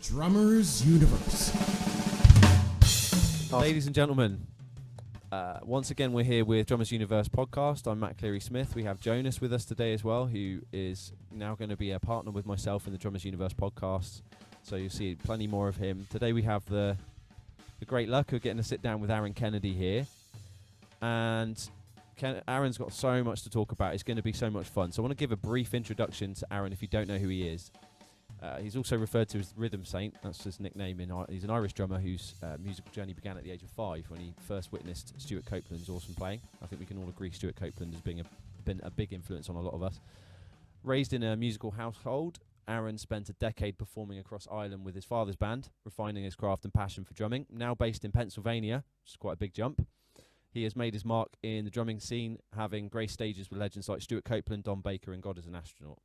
Drummers Universe. Ladies and gentlemen, once again we're here with Drummers Universe podcast. I'm Matt Cleary-Smith. We have Jonas with us today as well, who is now going to be a partner with myself in the Drummers Universe podcast. So you'll see plenty more of him. Today we have the great luck of getting to sit down with Aaron Kennedy here. And Aaron's got so much to talk about. It's going to be so much fun. So I want to give a brief introduction to Aaron if you don't know who he is. He's also referred to as Rhythm Saint. That's his nickname. He's an Irish drummer whose musical journey began at the age of 5 when he first witnessed Stuart Copeland's awesome playing. I think we can all agree Stuart Copeland has been a big influence on a lot of us. Raised in a musical household, Aaron spent a decade performing across Ireland with his father's band, refining his craft and passion for drumming. Now based in Pennsylvania, which is quite a big jump. He has made his mark in the drumming scene, having graced stages with legends like Stuart Copeland, Don Baker, and God is an Astronaut.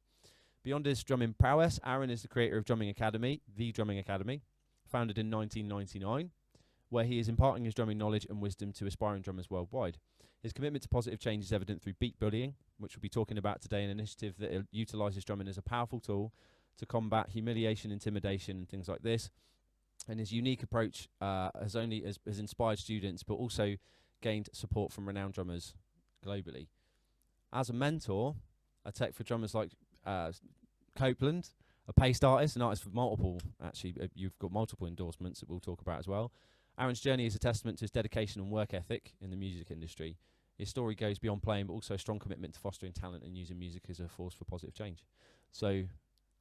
Beyond his drumming prowess, Aaron is the creator of Drumming Academy, The Drumming Academy, founded in 1999, where he is imparting his drumming knowledge and wisdom to aspiring drummers worldwide. His commitment to positive change is evident through beat bullying, which we'll be talking about today, an initiative that utilises drumming as a powerful tool to combat humiliation, intimidation, and things like this. And his unique approach has inspired students, but also gained support from renowned drummers globally. As a mentor, a tech for drummers like Copeland, a paced artist, an artist for multiple, you've got multiple endorsements that we'll talk about as well. Aaron's journey is a testament to his dedication and work ethic in the music industry. His story goes beyond playing, but also a strong commitment to fostering talent and using music as a force for positive change. So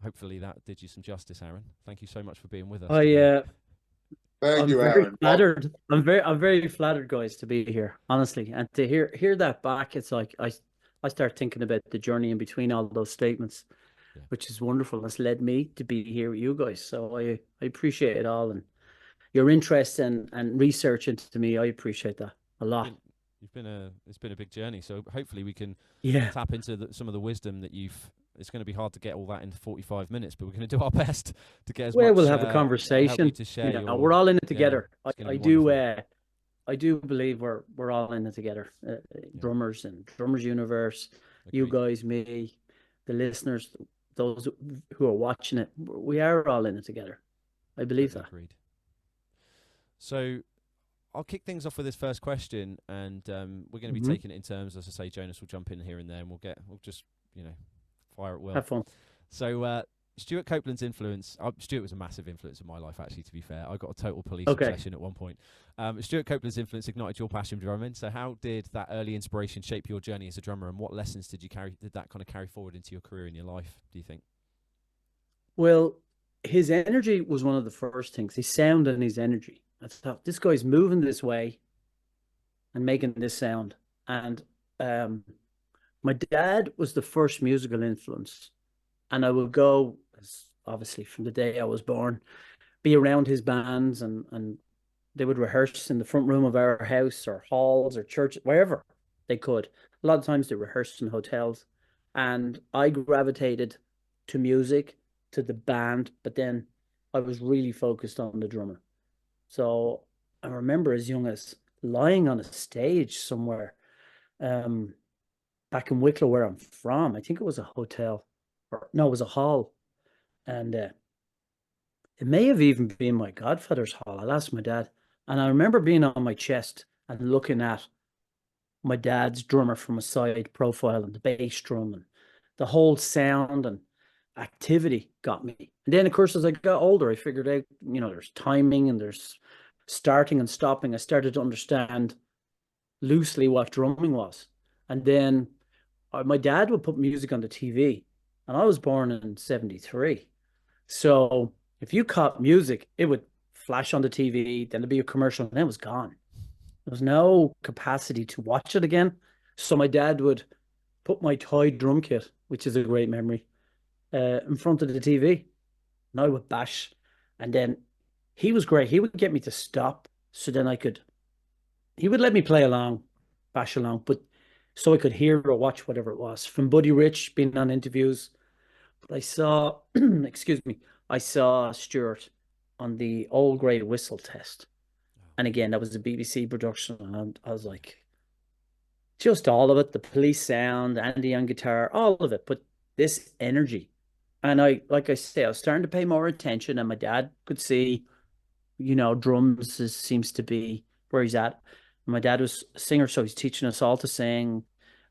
hopefully that did you some justice, Aaron. Thank you so much for being with us. Thank you, Aaron. Flattered. I'm very flattered, guys, to be here, honestly, and to hear that back. It's like I start thinking about the journey in between all those statements, which is wonderful. It's led me to be here with you guys. So I appreciate it all, and your interest and research into me. I appreciate that a lot. It's been a big journey. So hopefully we can tap into some of the wisdom that you've. It's going to be hard to get all that into 45 minutes, but we're going to do our best to get as much. We'll have a conversation. We're all in it together. I do believe we're all in it together. Drummers and Drummers Universe, Agreed. You guys, me, the listeners, those who are watching it, we are all in it together. I believe that. Agreed. So I'll kick things off with this first question, and we're going to be taking it in terms, as I say, Jonas will jump in here and there, and we'll just fire it well. Have fun. So Stuart Copeland's influence, Stuart was a massive influence in my life, actually, to be fair. I got a total police obsession at one point. Stuart Copeland's influence ignited your passion for drumming. So how did that early inspiration shape your journey as a drummer, and what lessons did that kind of carry forward into your career and your life, do you think? Well, his energy was one of the first things. His sound and his energy. I thought, this guy's moving this way and making this sound. And my dad was the first musical influence. And I would go, obviously from the day I was born, be around his bands, and they would rehearse in the front room of our house or halls or church, wherever they could. A lot of times they rehearsed in hotels. And I gravitated to music, to the band, but then I was really focused on the drummer. So I remember as young as lying on a stage somewhere back in Wicklow, where I'm from. I think it was a hotel. It was a hall. And it may have even been my godfather's hall. I'll ask my dad. And I remember being on my chest and looking at my dad's drummer from a side profile, and the bass drum, and the whole sound and activity got me. And then, of course, as I got older, I figured out, there's timing and there's starting and stopping. I started to understand loosely what drumming was. And then my dad would put music on the TV. And I was born in 73. So if you caught music, it would flash on the TV, then there'd be a commercial, and then it was gone. There was no capacity to watch it again. So my dad would put my toy drum kit, which is a great memory, in front of the TV. And I would bash. And then he was great. He would get me to stop, so then he would let me play along, bash along, but so I could hear or watch whatever it was. From Buddy Rich being on interviews. But I saw, I saw Stuart on the Old Grey Whistle Test. And again, that was a BBC production. And I was like, just all of it, the Police sound, Andy on guitar, all of it. But this energy. And like I say, I was starting to pay more attention, and my dad could see, drums seems to be where he's at. My dad was a singer, so he's teaching us all to sing.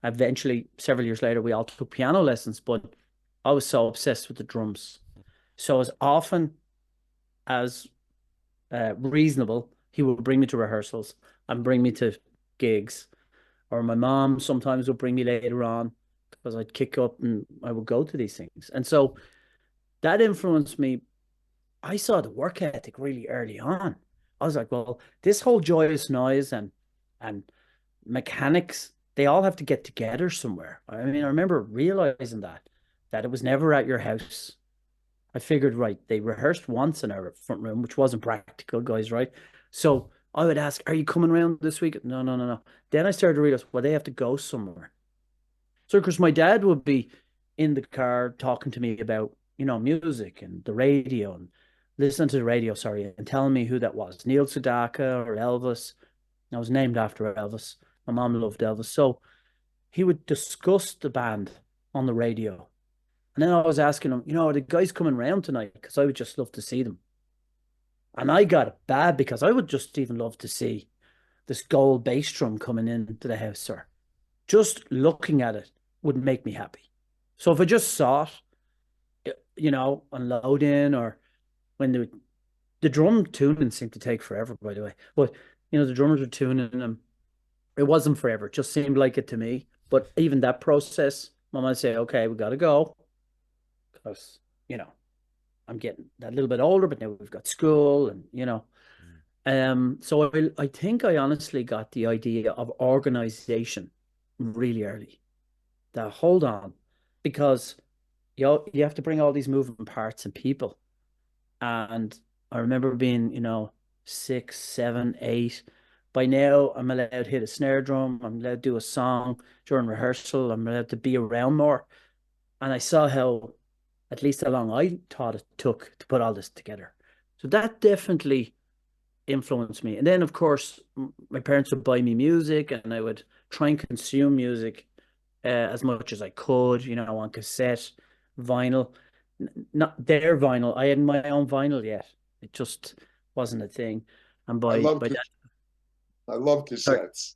Eventually, several years later, we all took piano lessons, but I was so obsessed with the drums. So as often as reasonable, he would bring me to rehearsals and bring me to gigs. Or my mom sometimes would bring me later on because I'd kick up and I would go to these things. And so that influenced me. I saw the work ethic really early on. I was like, well, this whole joyous noise and mechanics, they all have to get together somewhere. I mean, I remember realizing that it was never at your house. I figured, right, they rehearsed once in our front room, which wasn't practical, guys, right? So I would ask, are you coming around this week? No, no, no, no. Then I started to realize, well, they have to go somewhere. So, because my dad would be in the car talking to me about, music and the radio and listening to the radio, sorry, and telling me who that was, Neil Sedaka or Elvis. I was named after Elvis. My mom loved Elvis. So he would discuss the band on the radio. And then I was asking him, are the guys coming around tonight? Because I would just love to see them. And I got it bad because I would just even love to see this gold bass drum coming into the house, sir. Just looking at it would make me happy. So if I just saw it, unloading, or when the drum tuning seemed to take forever, by the way. But, the drummers were tuning them. It wasn't forever. It just seemed like it to me. But even that process, Mom would say, okay, we got to go. Because, I'm getting a little bit older, but now we've got school and, so I think I honestly got the idea of organization really early. That hold on, because you have to bring all these moving parts and people. And I remember being, 6, 7, 8. By now, I'm allowed to hit a snare drum. I'm allowed to do a song during rehearsal. I'm allowed to be around more. And I saw how, at least how long I thought it took to put all this together. So that definitely influenced me. And then, of course, my parents would buy me music, and I would try and consume music as much as I could, on cassette, vinyl. Not their vinyl. I hadn't my own vinyl yet. It just wasn't a thing. And I love by that, I love sorry. cassettes.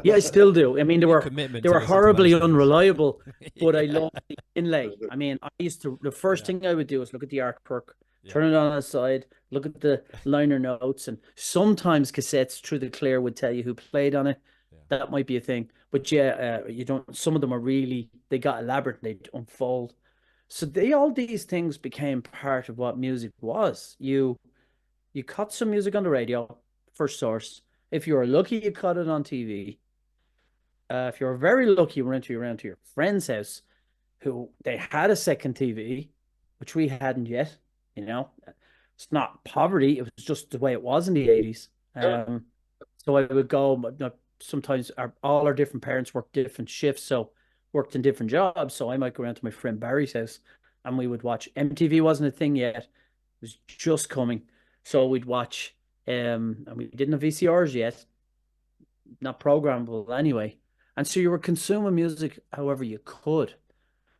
Yeah, I still do. I mean, Commitment they to were listen to horribly most things. unreliable, but I Yeah. love the inlay. I mean, the first thing I would do is look at the artwork, Yeah. turn it on the side, look at the liner notes, and sometimes cassettes through the clear would tell you who played on it. Yeah. That might be a thing. But yeah, you don't. Some of them are really, they got elaborate and they unfold. So all these things became part of what music was. You caught some music on the radio, first source. If you were lucky, you caught it on TV. If you were very lucky, you went around to your friend's house, who they had a second TV, which we hadn't yet. It's not poverty; it was just the way it was in the 80s. So I would go. Sometimes all our different parents worked different shifts, so worked in different jobs. So I might go around to my friend Barry's house, and we would watch. MTV wasn't a thing yet; it was just coming. So we'd watch. And we didn't have VCRs yet, not programmable anyway. And so you were consuming music however you could.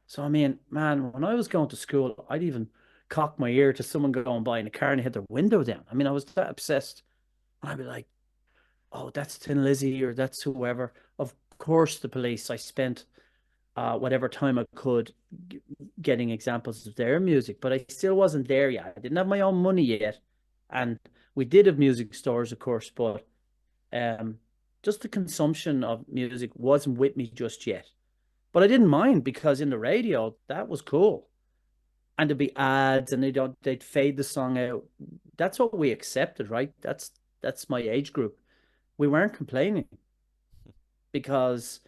So, I mean, man, when I was going to school, I'd even cock my ear to someone going by in a car and hit their window down. I mean, I was that obsessed. And I'd be like, oh, that's Tin Lizzy or that's whoever. Of course, the Police. I spent whatever time I could getting examples of their music, but I still wasn't there yet. I didn't have my own money yet. And we did have music stores, of course, but just the consumption of music wasn't with me just yet. But I didn't mind, because in the radio, that was cool. And there'd be ads, and they'd fade the song out. That's what we accepted, right? That's my age group. We weren't complaining because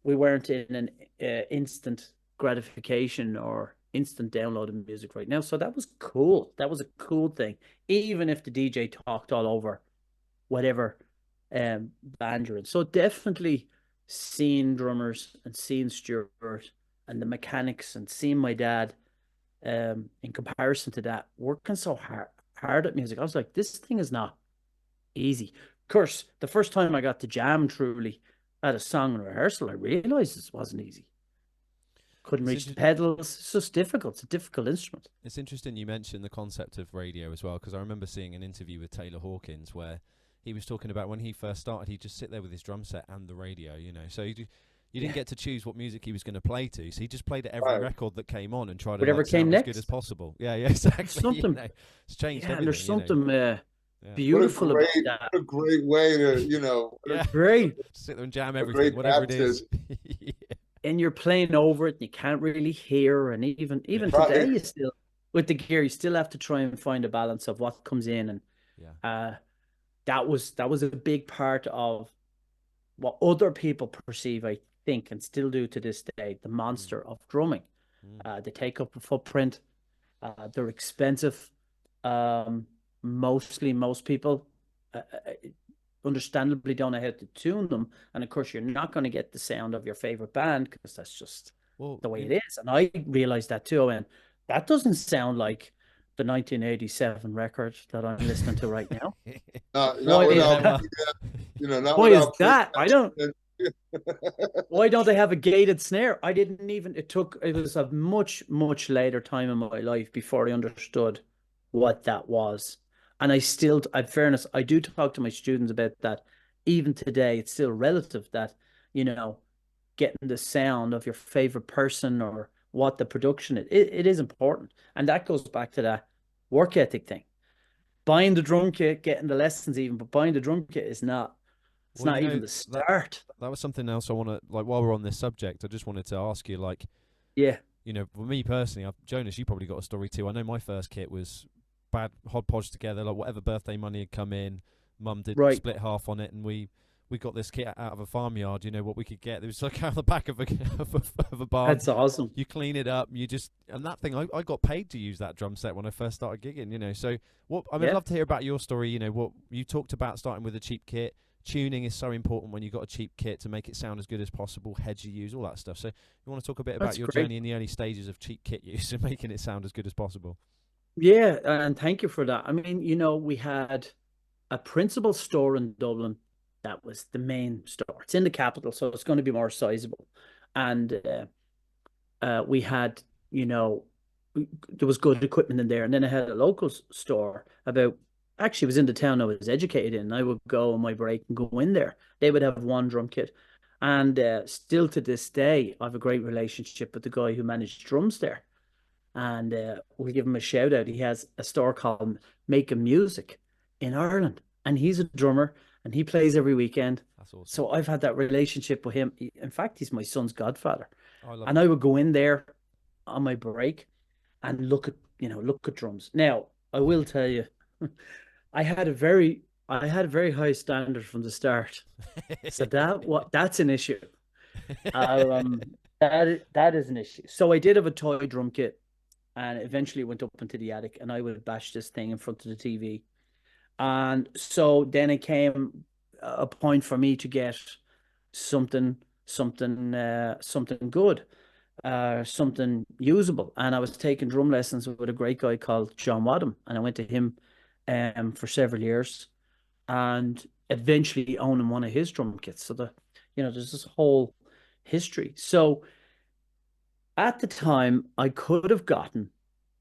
we weren't in an instant gratification or instant download of music right now. So that was cool. That was a cool thing. Even if the DJ talked all over whatever band you're in. So definitely seeing drummers and seeing Stuart and the mechanics and seeing my dad in comparison to that, working so hard at music. I was like, this thing is not easy. Of course, the first time I got to jam truly at a song in rehearsal, I realized this wasn't easy. couldn't It's reach the inter- pedals. It's just difficult. It's a difficult instrument. It's interesting you mentioned the concept of radio as well, because I remember seeing an interview with Taylor Hawkins where he was talking about when he first started, he'd just sit there with his drum set and the radio, you know. So you didn't get to choose what music he was going to play to, so he just played at every Right. record that came on and tried to Whatever like, sound came as good next. as possible. Yeah, exactly. Something- It's changed Yeah, everything. and there's you know. something Yeah. beautiful What a about that. What a great way to, Yeah. Great. Sit there and jam A everything, great whatever it is. Yeah. And you're playing over it and you can't really hear. And even Right. today, you still, with the gear, you still have to try and find a balance of what comes in. And Yeah. that was a big part of what other people perceive, I think, and still do to this day, the monster of drumming. They take up a footprint. They're expensive. Most people understandably don't know how to tune them. And of course, you're not going to get the sound of your favorite band because that's just Well, the way it is. And I realized that too. And that doesn't sound like the 1987 record that I'm listening to right now. Not Why is without, that? not Why is without that? I don't. putting- Why don't they have a gated snare? I didn't even. It was a much later time in my life before I understood what that was. And in fairness, I do talk to my students about that. Even today, it's still relative that, getting the sound of your favorite person or what the production is. It is important. And that goes back to that work ethic thing. Buying the drum kit, getting the lessons even, but buying the drum kit is not. It's Well, not you know, even the start. that was something else I want to, like, while we're on this subject, I just wanted to ask you, like, Yeah. for me personally, Jonas, you probably got a story too. I know my first kit was bad hodgepodge together, like whatever birthday money had come in, mum did Right. split half on it, and we got this kit out of a farmyard, what we could get. It was like out the back of a of a barn. That's awesome. You clean it up, and that thing, I got paid to use that drum set when I first started gigging, so I'd Yeah. love to hear about your story, what you talked about starting with a cheap kit. Tuning is so important when you've got a cheap kit to make it sound as good as possible, heads you use, all that stuff. So you want to talk a bit about That's your great. journey in the early stages of cheap kit use and making it sound as good as possible. Yeah, and thank you for that. I mean, we had a principal store in Dublin that was the main store. It's in the capital, so it's going to be more sizable. And we had, there was good equipment in there. And then I had a local store actually, it was in the town I was educated in. I would go on my break and go in there. They would have one drum kit. And still to this day, I have a great relationship with the guy who managed drums there. And we'll give him a shout out. He has a store called Making Music in Ireland. And he's a drummer and he plays every weekend. That's awesome. So I've had that relationship with him. In fact, he's my son's godfather. I love And it. I would go in there on my break and look at drums. Now, I will tell you, I had a very high standard from the start. So that's an issue. That is an issue. So I did have a toy drum kit, and eventually went up into the attic, and I would bash this thing in front of the TV. And so then it came a point for me to get something good, something usable. And I was taking drum lessons with a great guy called John Wadham, and I went to him for several years, and eventually owning one of his drum kits. So there's this whole history. So at the time, I could have gotten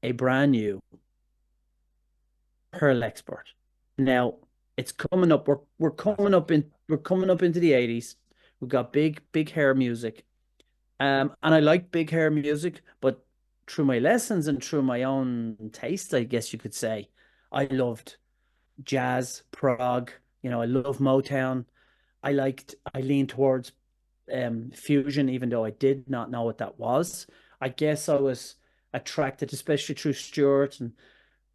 a brand new Pearl Expert. Now it's coming up. We're coming up into the 80s. We've got big hair music, and I like big hair music. But through my lessons and through my own taste, I guess you could say, I loved jazz, prog. I love Motown. I leaned towards fusion, even though I did not know what that was. I guess I was attracted, especially through Stuart, and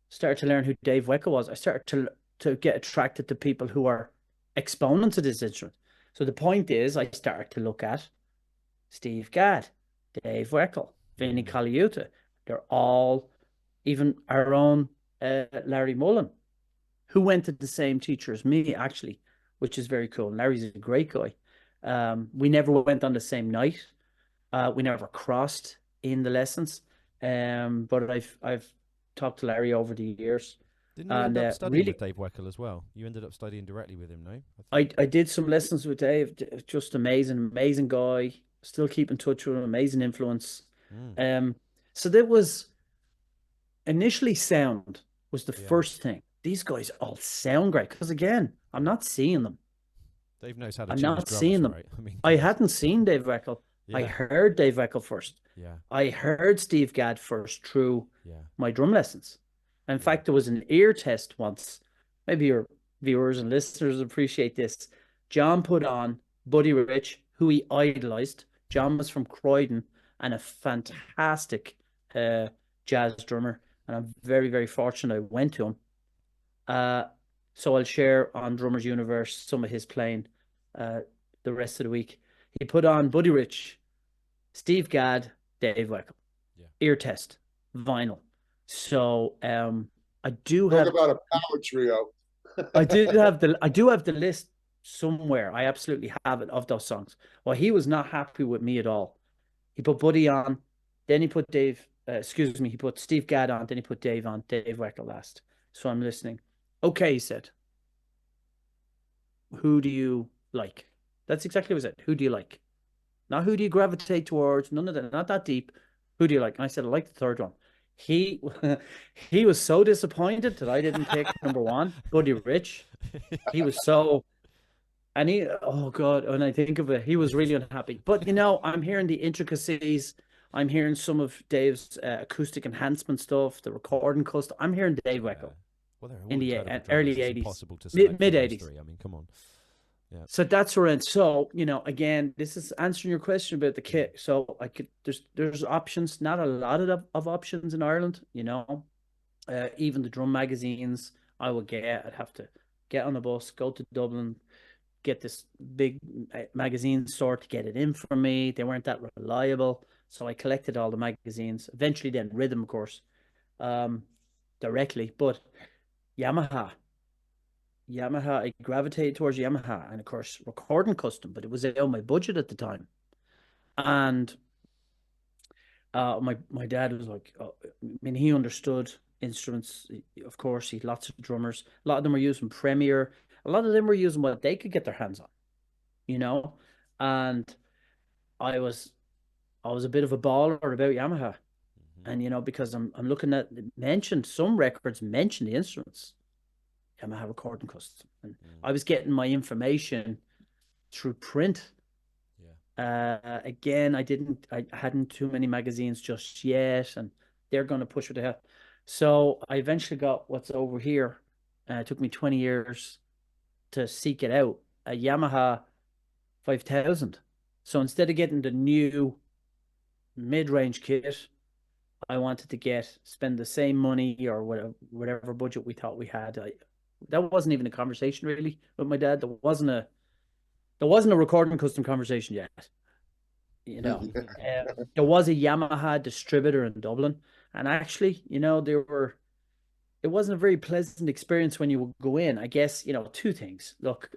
started to learn who Dave Weckl was. I started to get attracted to people who are exponents of this instrument. So the point is, I started to look at Steve Gadd, Dave Weckl, Vinnie Colaiuta. They're all, even our own Larry Mullen, who went to the same teacher as me, actually, which is very cool. Larry's a great guy. We never went on the same night. We never crossed in the lessons. But I've talked to Larry over the years. Didn't you end up studying with Dave Weckl as well? You ended up studying directly with him, no? I did some lessons with Dave. Just amazing guy. Still keep in touch with him. Amazing influence. So that was initially sound was the Yeah. first thing. These guys all sound great because again, I'm not seeing them. Dave knows how to I'm tune his not drums, seeing them. right? I mean, I God. hadn't seen Dave Weckl. I Yeah. heard Dave Weckl first. Yeah. I heard Steve Gadd first through Yeah. my drum lessons. In fact, there was an ear test once. Maybe your viewers and listeners appreciate this. John put on Buddy Rich, who he idolized. John was from Croydon and a fantastic jazz drummer. And I'm very, very fortunate I went to him. So I'll share on Drummers Universe some of his playing the rest of the week. He put on Buddy Rich, Steve Gadd, Dave Weckl. Yeah. Ear test, vinyl. So I do Talk have about a power trio. I do have the list somewhere. I absolutely have it of those songs. Well, he was not happy with me at all. He put Buddy on, then he put he put Steve Gadd on, then he put Dave on, Dave Weckl last. So I'm listening. Okay, he said. Who do you like? That's exactly what he said. Who do you like? Not who do you gravitate towards, none of that, not that deep. Who do you like? And I said, I like the third one. He was so disappointed that I didn't pick number one, Buddy Rich. He was so, and oh God, when I think of it, he was really unhappy. But I'm hearing the intricacies. I'm hearing some of Dave's acoustic enhancement stuff, the recording custom. I'm hearing Dave Weckl. Well, they're all in the incredible early drummers. It's 80s, impossible to select mid from those 80s. three. I mean, come on. Yeah. So that's where it's so again, this is answering your question about the kit. So there's options, not a lot of options in Ireland. Even the drum magazines I would get. I'd have to get on the bus, go to Dublin, get this big magazine store to get it in for me. They weren't that reliable, so I collected all the magazines. Eventually, then Rhythm, of course, directly, but Yamaha, I gravitated towards Yamaha, and of course Recording Custom, but it was out of my budget at the time. And my dad was like, he understood instruments. Of course, he had lots of drummers. A lot of them were using Premier. A lot of them were using what they could get their hands on, And I was a bit of a baller about Yamaha, and because I'm looking at some records mention the instruments. Yamaha Recording Custom, and I was getting my information through print. Again, I hadn't too many magazines just yet, and they're going to push what they have. So I eventually got what's over here. It took me 20 years to seek it out. A Yamaha 5000. So instead of getting the new mid-range kit, I wanted to spend the same money or whatever budget we thought we had. That wasn't even a conversation really with my dad. There wasn't a Recording Custom conversation yet. There was a Yamaha distributor in Dublin, and actually, it wasn't a very pleasant experience when you would go in. I guess, two things. Look,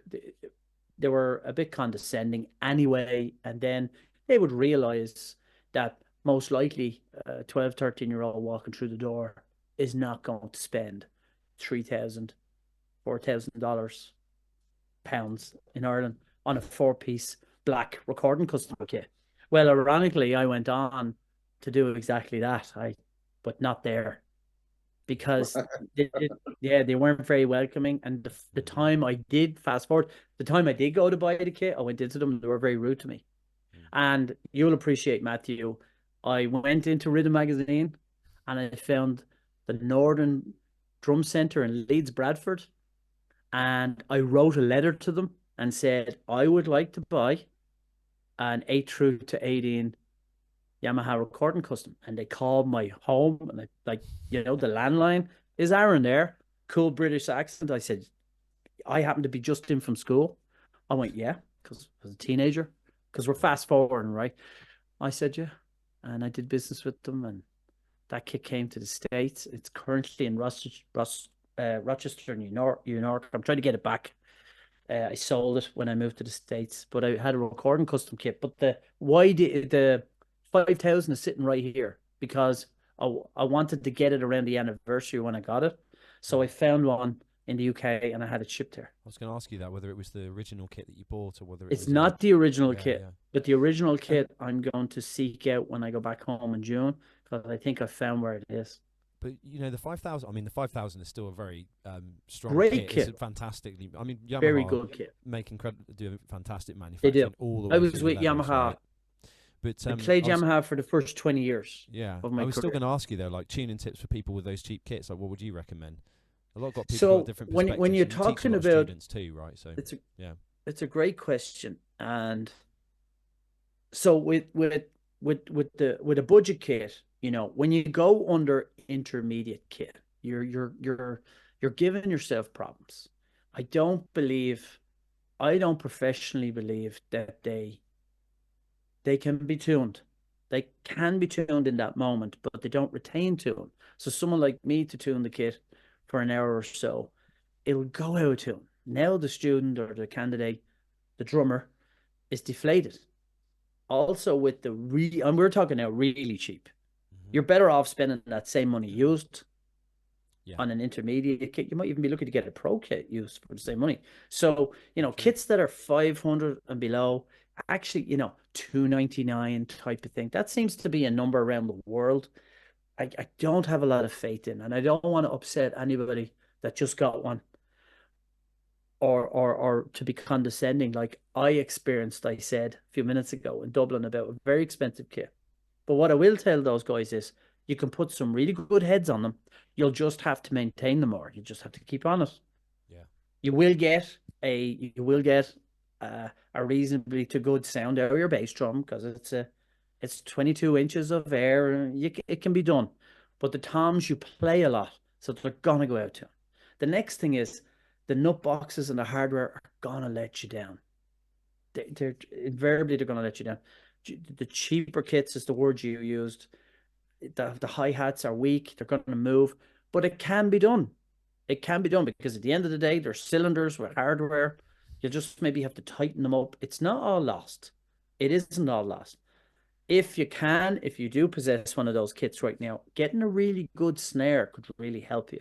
they were a bit condescending anyway, and then they would realize that most likely a 12, 13-year-old walking through the door is not going to spend $3,000, $4,000 pounds in Ireland on a 4-piece black Recording Custom kit. Well, ironically, I went on to do exactly that, but not there, because they weren't very welcoming. And the time I did, fast forward, the time I did go to buy the kit, I went into them, they were very rude to me. And you'll appreciate, Matthew, I went into Rhythm magazine and I found the Northern Drum Centre in Leeds, Bradford, and I wrote a letter to them and said I would like to buy an 8 through to 18 Yamaha Recording Custom. And they called my home, and the landline, is Aaron there? Cool British accent. I said, I happen to be just in from school. I went, yeah, because I was a teenager, because we're fast forwarding, right? I said, yeah. And I did business with them, and that kit came to the States. It's currently in Rochester, New York. I'm trying to get it back. I sold it when I moved to the States, but I had a Recording Custom kit. But the 5000 is sitting right here because I wanted to get it around the anniversary when I got it. So I found one in the UK, and I had it shipped there. I was going to ask you that, whether it was the original kit that you bought or whether it It's was not the original yeah, kit, yeah. but the original kit I'm going to seek out when I go back home in June, because I think I found where it is. But you know, the 5000. I mean, the 5000 is still a very strong Great kit. kit. It's a fantastically. I mean, Yamaha Very good kit. do a fantastic They manufacturing do. all the way I was through with the levels, Yamaha. right? But I played I was- Yamaha for the first 20 years Yeah, of my I was still career. going to ask you though, like tuning tips for people with those cheap kits. Like, what would you recommend? A lot got people So got different when perspectives. you're and you teach a talking lot of about students too, right? So it's a yeah, it's a great question, and so with a budget kit, you know, when you go under intermediate kit, you're giving yourself problems. I don't believe, I don't professionally believe that they can be tuned. They can be tuned in that moment, but they don't retain tune. So someone like me to tune the kit for an hour or so, it'll go out of tune. Now the student or the candidate, the drummer, is deflated. Also with the really, and we're talking now really cheap. You're better off spending that same money used yeah, on an intermediate kit. You might even be looking to get a pro kit used for the same money. So, you know, kits that are 500 and below, actually, you know, 299 type of thing. That seems to be a number around the world. I don't have a lot of faith in, and I don't want to upset anybody that just got one or to be condescending. Like I experienced, I said a few minutes ago in Dublin about a very expensive kit. But what I will tell those guys is you can put some really good heads on them. You'll just have to maintain them more. You just have to keep on it. yeah, You will get a reasonably to good sound out of your bass drum because it's 22 inches of air. It can be done, but the toms you play a lot, so they're gonna go out to. The next thing is the nut boxes and the hardware are gonna let you down. They're invariably they're gonna let you down. The cheaper kits is the word you used. The hi-hats are weak. They're going to move, but it can be done. It can be done because at the end of the day, they're cylinders with hardware. You just maybe have to tighten them up. It's not all lost. It isn't all lost. If you do possess one of those kits right now, getting a really good snare could really help you.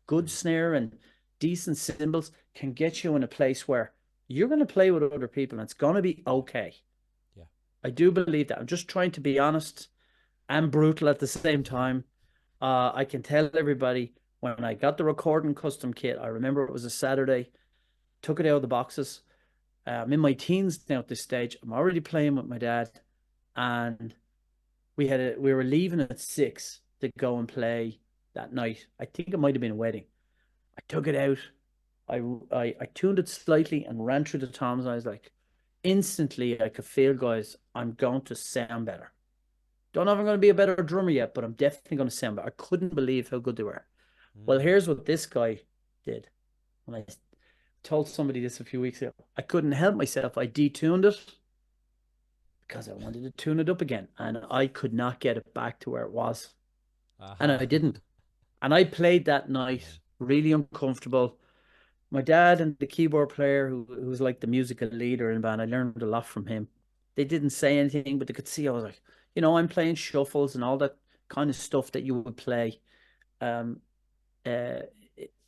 Good snare and decent cymbals can get you in a place where you're going to play with other people and it's going to be okay. yeah. I do believe that. I'm just trying to be honest and brutal at the same time. I can tell everybody when I got the recording custom kit, I remember it was a Saturday, took it out of the boxes. I'm in my teens now at this stage. I'm already playing with my dad, and we were leaving at 6 to go and play that night. I think it might have been a wedding. I took it out. I tuned it slightly and ran through the toms, and I was like, instantly I could feel, guys, I'm going to sound better. Don't know if I'm going to be a better drummer yet, but I'm definitely going to sound better. I couldn't believe how good they were. Well, here's what this guy did. When I told somebody this a few weeks ago, I couldn't help myself. I detuned it because I wanted to tune it up again, and I could not get it back to where it was. And I didn't. And I played that night really uncomfortable. My dad and the keyboard player, who was like the musical leader in the band, I learned a lot from him. They didn't say anything, but they could see I was like, you know, I'm playing shuffles and all that kind of stuff that you would play um, uh,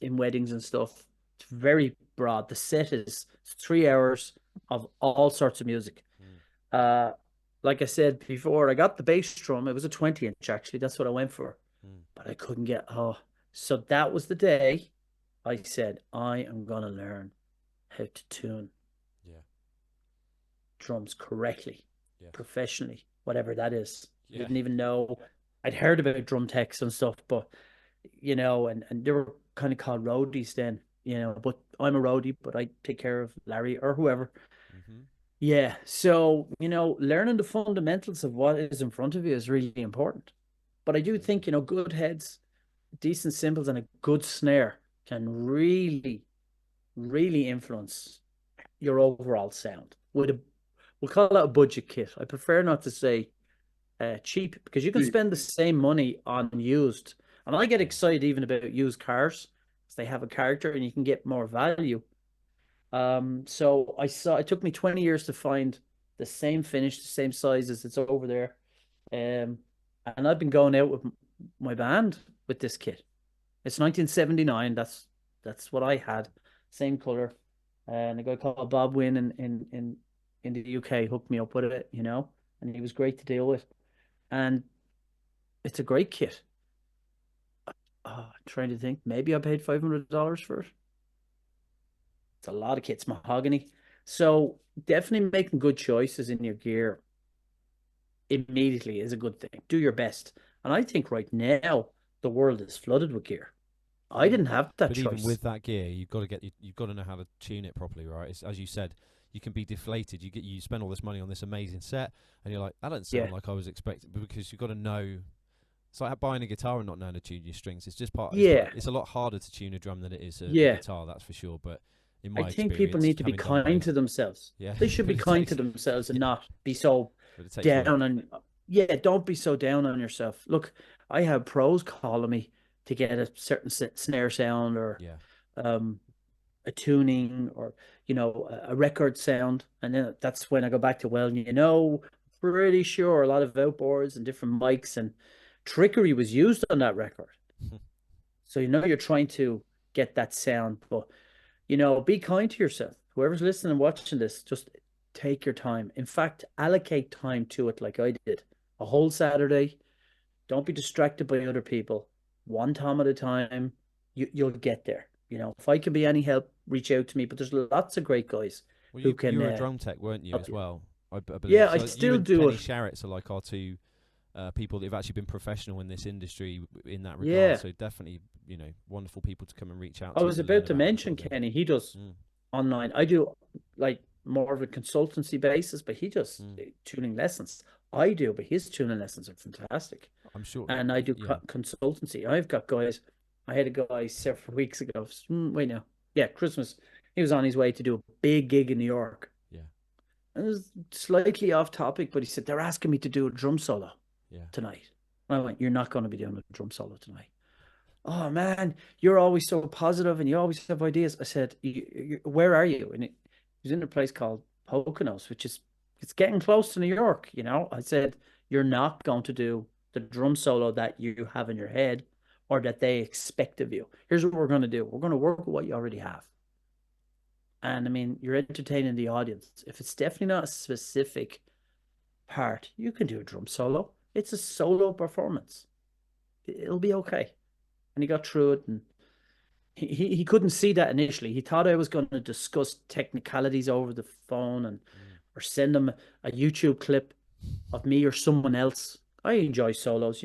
in weddings and stuff. It's very broad. The set is 3 hours of all sorts of music. Like I said before, I got the bass drum. It was a 20-inch, actually. That's what I went for. But I couldn't get, So that was the day I said, I am going to learn how to tune drums correctly, professionally, whatever that is. I didn't even know. I'd heard about drum techs and stuff, but, you know, and they were kind of called roadies then, you know, but I'm a roadie, but I take care of Larry or whoever. Yeah. So, you know, learning the fundamentals of what is in front of you is really important. But I do think, you know, good heads, decent cymbals, and a good snare can really, really influence your overall sound. We'll call it a budget kit. I prefer not to say cheap, because you can spend the same money on used. And I get excited even about used cars because they have a character and you can get more value. So it took me 20 years to find the same finish, the same sizes. It's over there. And I've been going out with my band with this kit. It's 1979. That's That's what I had, same color. And a guy called Bob Wynn in the UK hooked me up with it, you know, and he was great to deal with. And it's a great kit. I'm trying to think, maybe I paid $500 for it. It's a lot of kits, mahogany. So definitely making good choices in your gear immediately is a good thing. Do your best. And I think right now the world is flooded with gear. I didn't have that But choice. even with that gear, you've got to know how to tune it properly, right? It's, as you said, you can be deflated. You spend all this money on this amazing set, and you're like, that doesn't sound like I was expecting. But because you've got to know, it's like buying a guitar and not knowing to tune your strings. It's just part. Yeah. It's a lot harder to tune a drum than it is a Yeah. guitar. That's for sure. But in my I think people experience, need to be having done kind both- to themselves. Yeah, They should be but it kind takes- to themselves and not be so but it takes work. down on. Yeah, don't be so down on yourself. Look, I have pros calling me to get a certain snare sound or Yeah, a tuning or a record sound, and then that's when I go back to, well, pretty sure a lot of outboards and different mics and trickery was used on that record. So you're trying to get that sound, but be kind to yourself. Whoever's listening and watching this, just take your time. In fact, allocate time to it like I did. A whole Saturday. Don't be distracted by other people. One tom at a time. You'll get there. If I can be any help, reach out to me. But there's lots of great guys well, who you, can. you were a drum tech, weren't you, help as you. well? I believe. Yeah, I So still you and do Kenny it. Sharretts are like our two people that have actually been professional in this industry in that regard. Yeah. So definitely, wonderful people to come and reach out. I to was and learn about to about that mention sort of thing. Kenny. He does Mm. online. I do like more of a consultancy basis, but he does Mm. tuning lessons. I do, but his tuning lessons are fantastic. I'm sure. And I do yeah. consultancy. I've got guys. I had a guy several weeks ago. Wait now, yeah, Christmas. He was on his way to do a big gig in New York. Yeah. And it was slightly off topic, but he said they're asking me to do a drum solo Yeah. tonight. I went, you're not going to be doing a drum solo tonight. Oh man, you're always so positive and you always have ideas. I said, where are you? And he was in a place called Poconos, which is it's getting close to New York. I said, you're not going to do the drum solo that you have in your head or that they expect of you. Here's what we're going to do. We're going to work with what you already have. And I mean, you're entertaining the audience. If it's definitely not a specific part, you can do a drum solo. It's a solo performance. It'll be okay. And he got through it, and he couldn't see that initially. He thought I was going to discuss technicalities over the phone or send him a YouTube clip of me or someone else. I enjoy solos,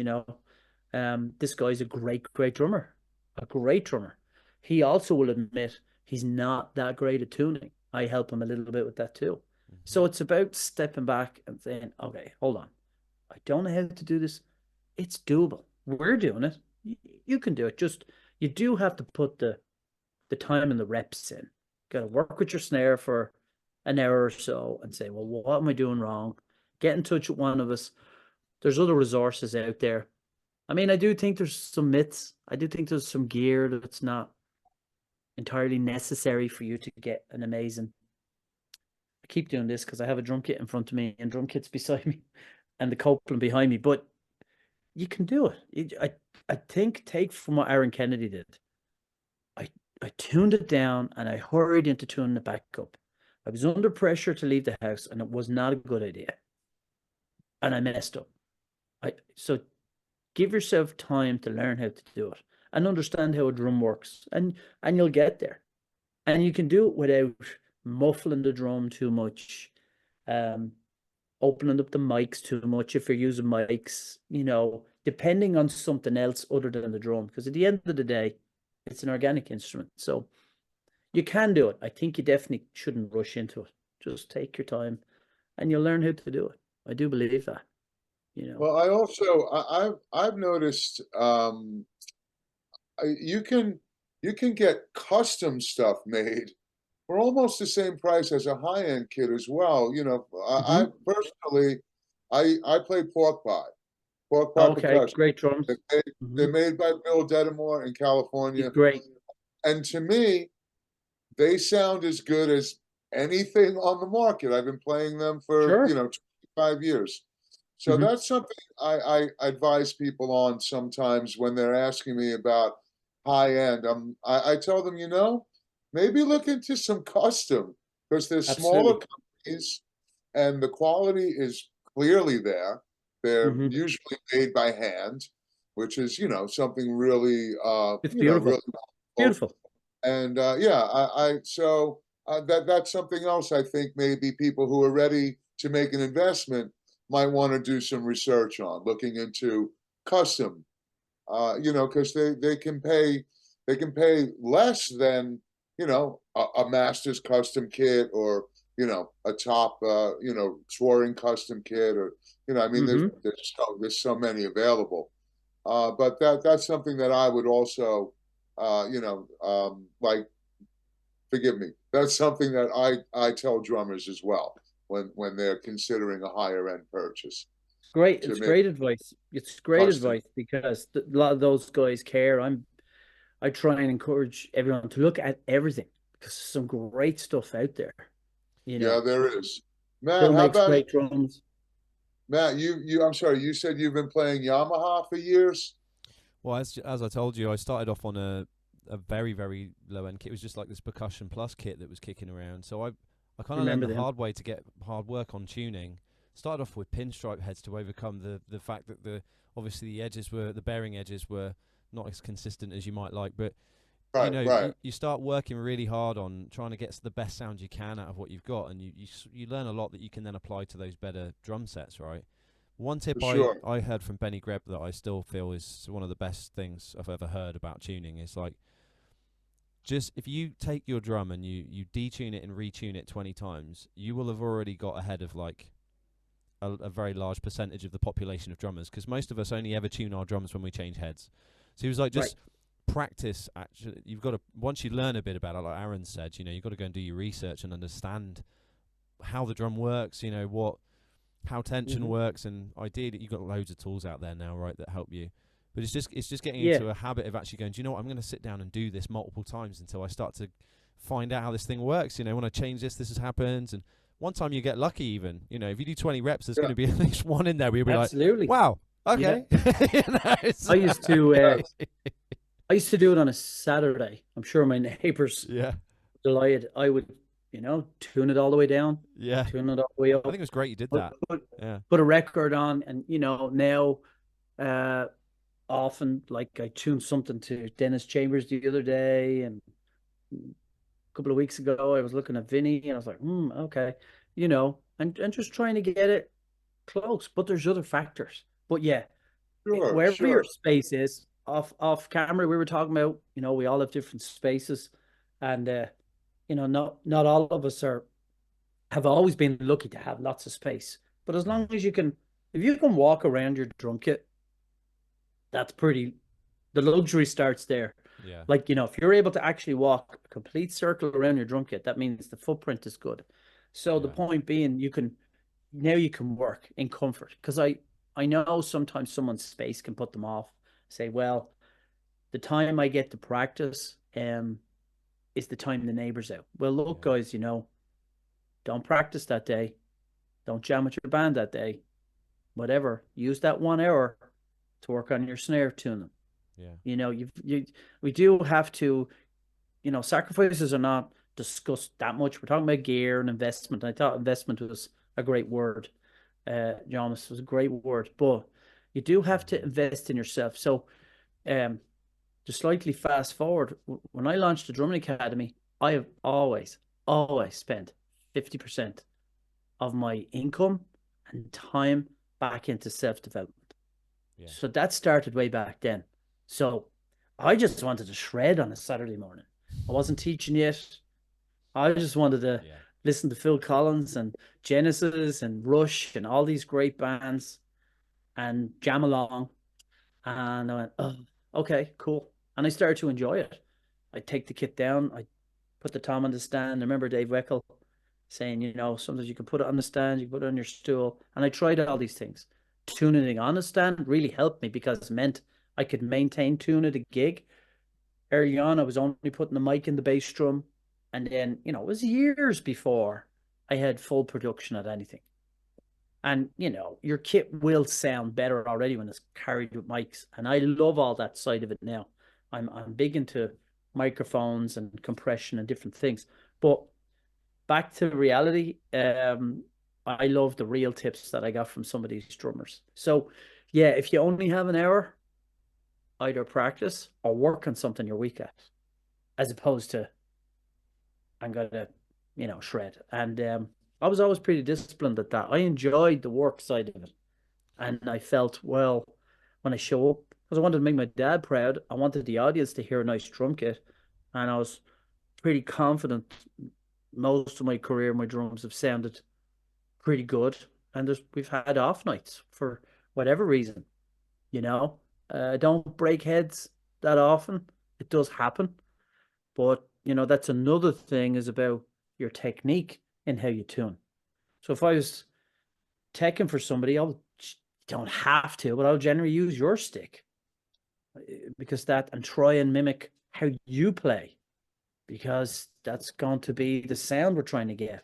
This guy's a great drummer, a great drummer. He also will admit he's not that great at tuning. I help him a little bit with that too. Mm-hmm. So it's about stepping back and saying, okay, hold on. I don't know how to do this. It's doable. We're doing it. You can do it. Just, you do have to put the time and the reps in. Got to work with your snare for an hour or so and say, well, what am I doing wrong? Get in touch with one of us. There's other resources out there. I mean, I do think there's some myths. I do think there's some gear that's not entirely necessary for you to get an amazing. I keep doing this because I have a drum kit in front of me and drum kits beside me and the Copeland behind me, but you can do it. I think take from what Aaron Kennedy did. I tuned it down and I hurried into tuning it back up. I was under pressure to leave the house and it was not a good idea. And I messed up. So give yourself time to learn how to do it and understand how a drum works, and you'll get there. And you can do it without muffling the drum too much, opening up the mics too much if you're using mics, depending on something else other than the drum. Because at the end of the day, it's an organic instrument. So you can do it. I think you definitely shouldn't rush into it. Just take your time and you'll learn how to do it. I do believe that. Well, I also I've noticed you can get custom stuff made for almost the same price as a high-end kit as well. I personally I play pork pie Okay, percussion. great drums. They're made by Bill Dedamore in California. Great. And to me, they sound as good as anything on the market. I've been playing them for 25 years. So that's something I advise people on sometimes when they're asking me about, high end. I tell them, maybe look into some custom because they're smaller Absolutely. companies and the quality is clearly there. They're Hmm. usually made by hand, which is, something really, It's really beautiful. cool. Beautiful. And yeah, so that's something else I think maybe people who are ready to make an investment might want to do some research on, looking into custom, because they can pay less than a master's custom kit or a top touring custom kit or I mean Hmm. there's so many available. But that's something that I would also like, forgive me. That's something that I tell drummers as well when they're considering a higher end purchase Great. to It's make great advice. It's great custom. advice because a lot of those guys care. I try and encourage everyone to look at everything because there's some great stuff out there. You Yeah, know, there is. Bill Matt, how makes about you? great drums. Matt, I'm sorry, you said you've been playing Yamaha for years? Well, as I told you, I started off on a very very low end kit. It was just like this percussion plus kit that was kicking around. So I kind of learned Remember the them? hard way to get hard work on tuning. Started off with pinstripe heads to overcome the fact that obviously the bearing edges were not as consistent as you might like, but Right, right. you start working really hard on trying to get the best sound you can out of what you've got, and you learn a lot that you can then apply to those better drum sets, right? One For tip sure. I heard from Benny Greb that I still feel is one of the best things I've ever heard about tuning is like, just if you take your drum and you detune it and retune it 20 times, you will have already got ahead of like a very large percentage of the population of drummers, because most of us only ever tune our drums when we change heads. So he was like, Right. just practice. Actually, you've got to, once you learn a bit about it, like Aaron said, you've got to go and do your research and understand how the drum works, how tension Hmm. works, and ideally you've got loads of tools out there now, right, that help you. But it's just getting Yeah. into a habit of actually going, do you know what, I'm going to sit down and do this multiple times until I start to find out how this thing works. When I change this has happened, and one time you get lucky. Even if you do 20 reps, there's going Yeah, to be at least one in there where you'll be like, Absolutely. wow, Yeah. okay. It's I used to yeah. I used to do it on a Saturday. I'm sure my neighbors yeah, delighted. I would, tune it all the way down, yeah. tune it all the way I think up, it was great you did put, that. put, Yeah, put a record on, and now uh often like I tuned something to Dennis Chambers the other day, and a couple of weeks ago I was looking at Vinny, and I was like, okay, and just trying to get it close. But there's other factors. But yeah, Sure, wherever your sure. space is, off camera, we were talking about, we all have different spaces, and not all of us have always been lucky to have lots of space. But as yeah, long as if you can walk around your drum kit, that's pretty. The luxury starts there. yeah, Like, if you're able to actually walk a complete circle around your drum kit, that means the footprint is good. So the yeah, point being, you can work in comfort, because I know sometimes someone's space can put them off. Say, well, the time I get to practice is the time the neighbors out. Well, look, yeah, guys, don't practice that day. Don't jam with your band that day. Whatever. Use that 1 hour to work on your snare tuning. yeah, We do have to, sacrifices are not discussed that much. We're talking about gear and investment. I thought investment was a great word. Jonas was a great word, but you do have to hmm, invest in yourself. So, um, to slightly fast forward, when I launched the Drumming Academy, I have always spent 50% of my income and time back into self development. yeah, So that started way back then. So I just wanted to shred on a Saturday morning. I wasn't teaching yet. I just wanted to yeah, listen to Phil Collins and Genesis and Rush and all these great bands and jam along. And I went, oh, okay, cool. And I started to enjoy it. I take the kit down. I put the tom on the stand. I remember Dave Weckl saying, sometimes you can put it on the stand, you can put it on your stool. And I tried all these things. Tuning on a stand really helped me because it meant I could maintain tune at a gig. Early on, I was only putting the mic in the bass drum. And then, it was years before I had full production at anything. And, your kit will sound better already when it's carried with mics. And I love all that side of it now. I'm big into microphones and compression and different things. But back to reality, I love the real tips that I got from some of these drummers. So yeah, if you only have an hour, either practice or work on something you're weak at, as opposed to I'm gonna, shred. And I was always pretty disciplined at that. I enjoyed the work side of it, and I felt, well, when I show up, because I wanted to make my dad proud. I wanted the audience to hear a nice drum kit, and I was pretty confident. Most of my career, my drums have sounded pretty good, and we've had off nights for whatever reason. Don't break heads that often. It does happen, but that's another thing, is about your technique and how you tune. So if I was teching for somebody, don't have to, but I'll generally use your stick, because and try and mimic how you play, because that's going to be the sound we're trying to get,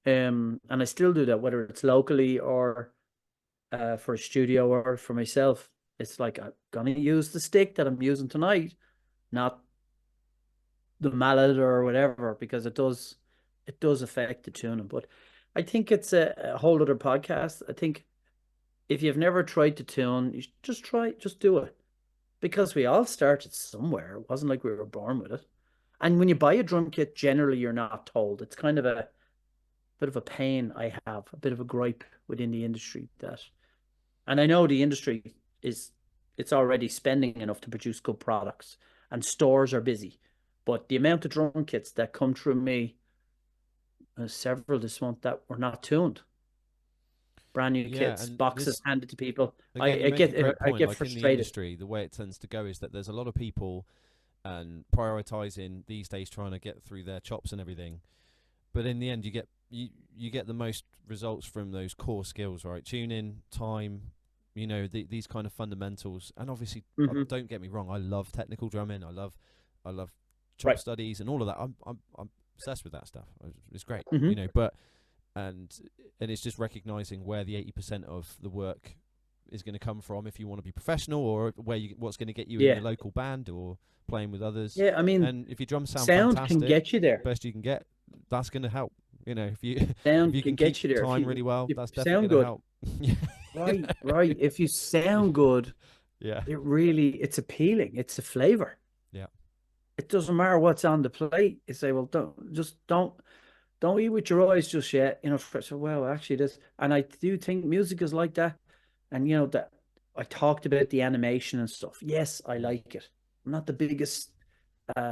and I still do that, whether it's locally or for a studio or for myself. It's like, I'm gonna use the stick that I'm using tonight, not the mallet or whatever, because it does affect the tuning. But I think it's a whole other podcast. I think if you've never tried to tune, you should just do it, because we all started somewhere. It wasn't like we were born with it. And when you buy a drum kit, generally you're not told. It's kind of a bit of a pain I have, a bit of a gripe within the industry, and I know the industry it's already spending enough to produce good products, and stores are busy. But the amount of drum kits that come through me, several this month, that were not tuned, brand new kits, boxes handed to people. Again, I get like frustrated. in the industry, the way it tends to go is that there's a lot of people and prioritizing these days, trying to get through their chops and everything. But in the end, you get the most results from those core skills, right? Tuning, time, these kind of fundamentals. And obviously, don't get me wrong, I love technical drumming. I love chop studies and all of that. I'm obsessed with that stuff. It's great, But and it's just recognizing where the 80% of the work is going to come from if you want to be professional, or what's going to get you in your local band or playing with others. Yeah, I mean, and if your drums sound fantastic, can get you there. Best you can get, that's going to help. If you can get you there time really well, that's definitely going to help. Right. If you sound good, it's appealing. It's a flavor. Yeah. It doesn't matter what's on the plate. You say, well, don't eat with your eyes just yet. So, well, actually this, and I do think music is like that. And that I talked about the animation and stuff. Yes, I like it. I'm not the biggest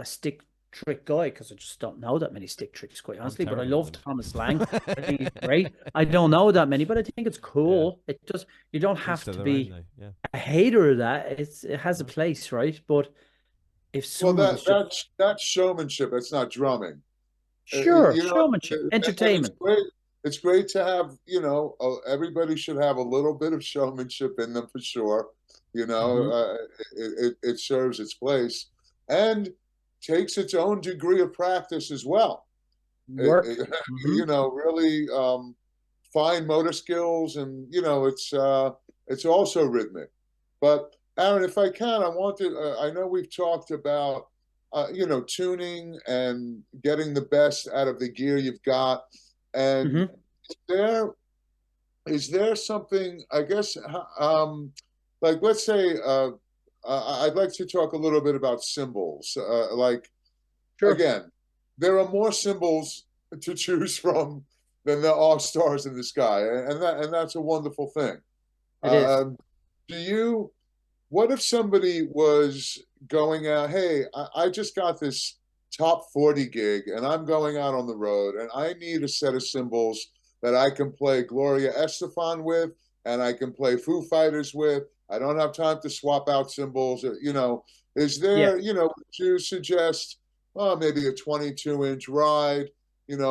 stick trick guy, because I just don't know that many stick tricks, quite honestly. But I love Thomas Lang. I think he's great. I don't know that many, but I think it's cool. Yeah. You don't have to be a hater of that. It has a place, right? But if someone that's showmanship. That's not drumming. Sure, showmanship, entertainment. It's great to have, everybody should have a little bit of showmanship in them for sure. It serves its place and takes its own degree of practice as well. Work. Really fine motor skills, and it's also rhythmic. But Aaron, if I can, I want to. I know we've talked about tuning and getting the best out of the gear you've got, and is there something? I guess like, let's say. I'd like to talk a little bit about cymbals. Sure. Again, there are more cymbals to choose from than there are stars in the sky, and that's a wonderful thing. It is. What if somebody was going out? Hey, I just got this top 40 gig, and I'm going out on the road, and I need a set of cymbals that I can play Gloria Estefan with, and I can play Foo Fighters with. I don't have time to swap out cymbals. Is there, would you suggest, maybe a 22-inch ride,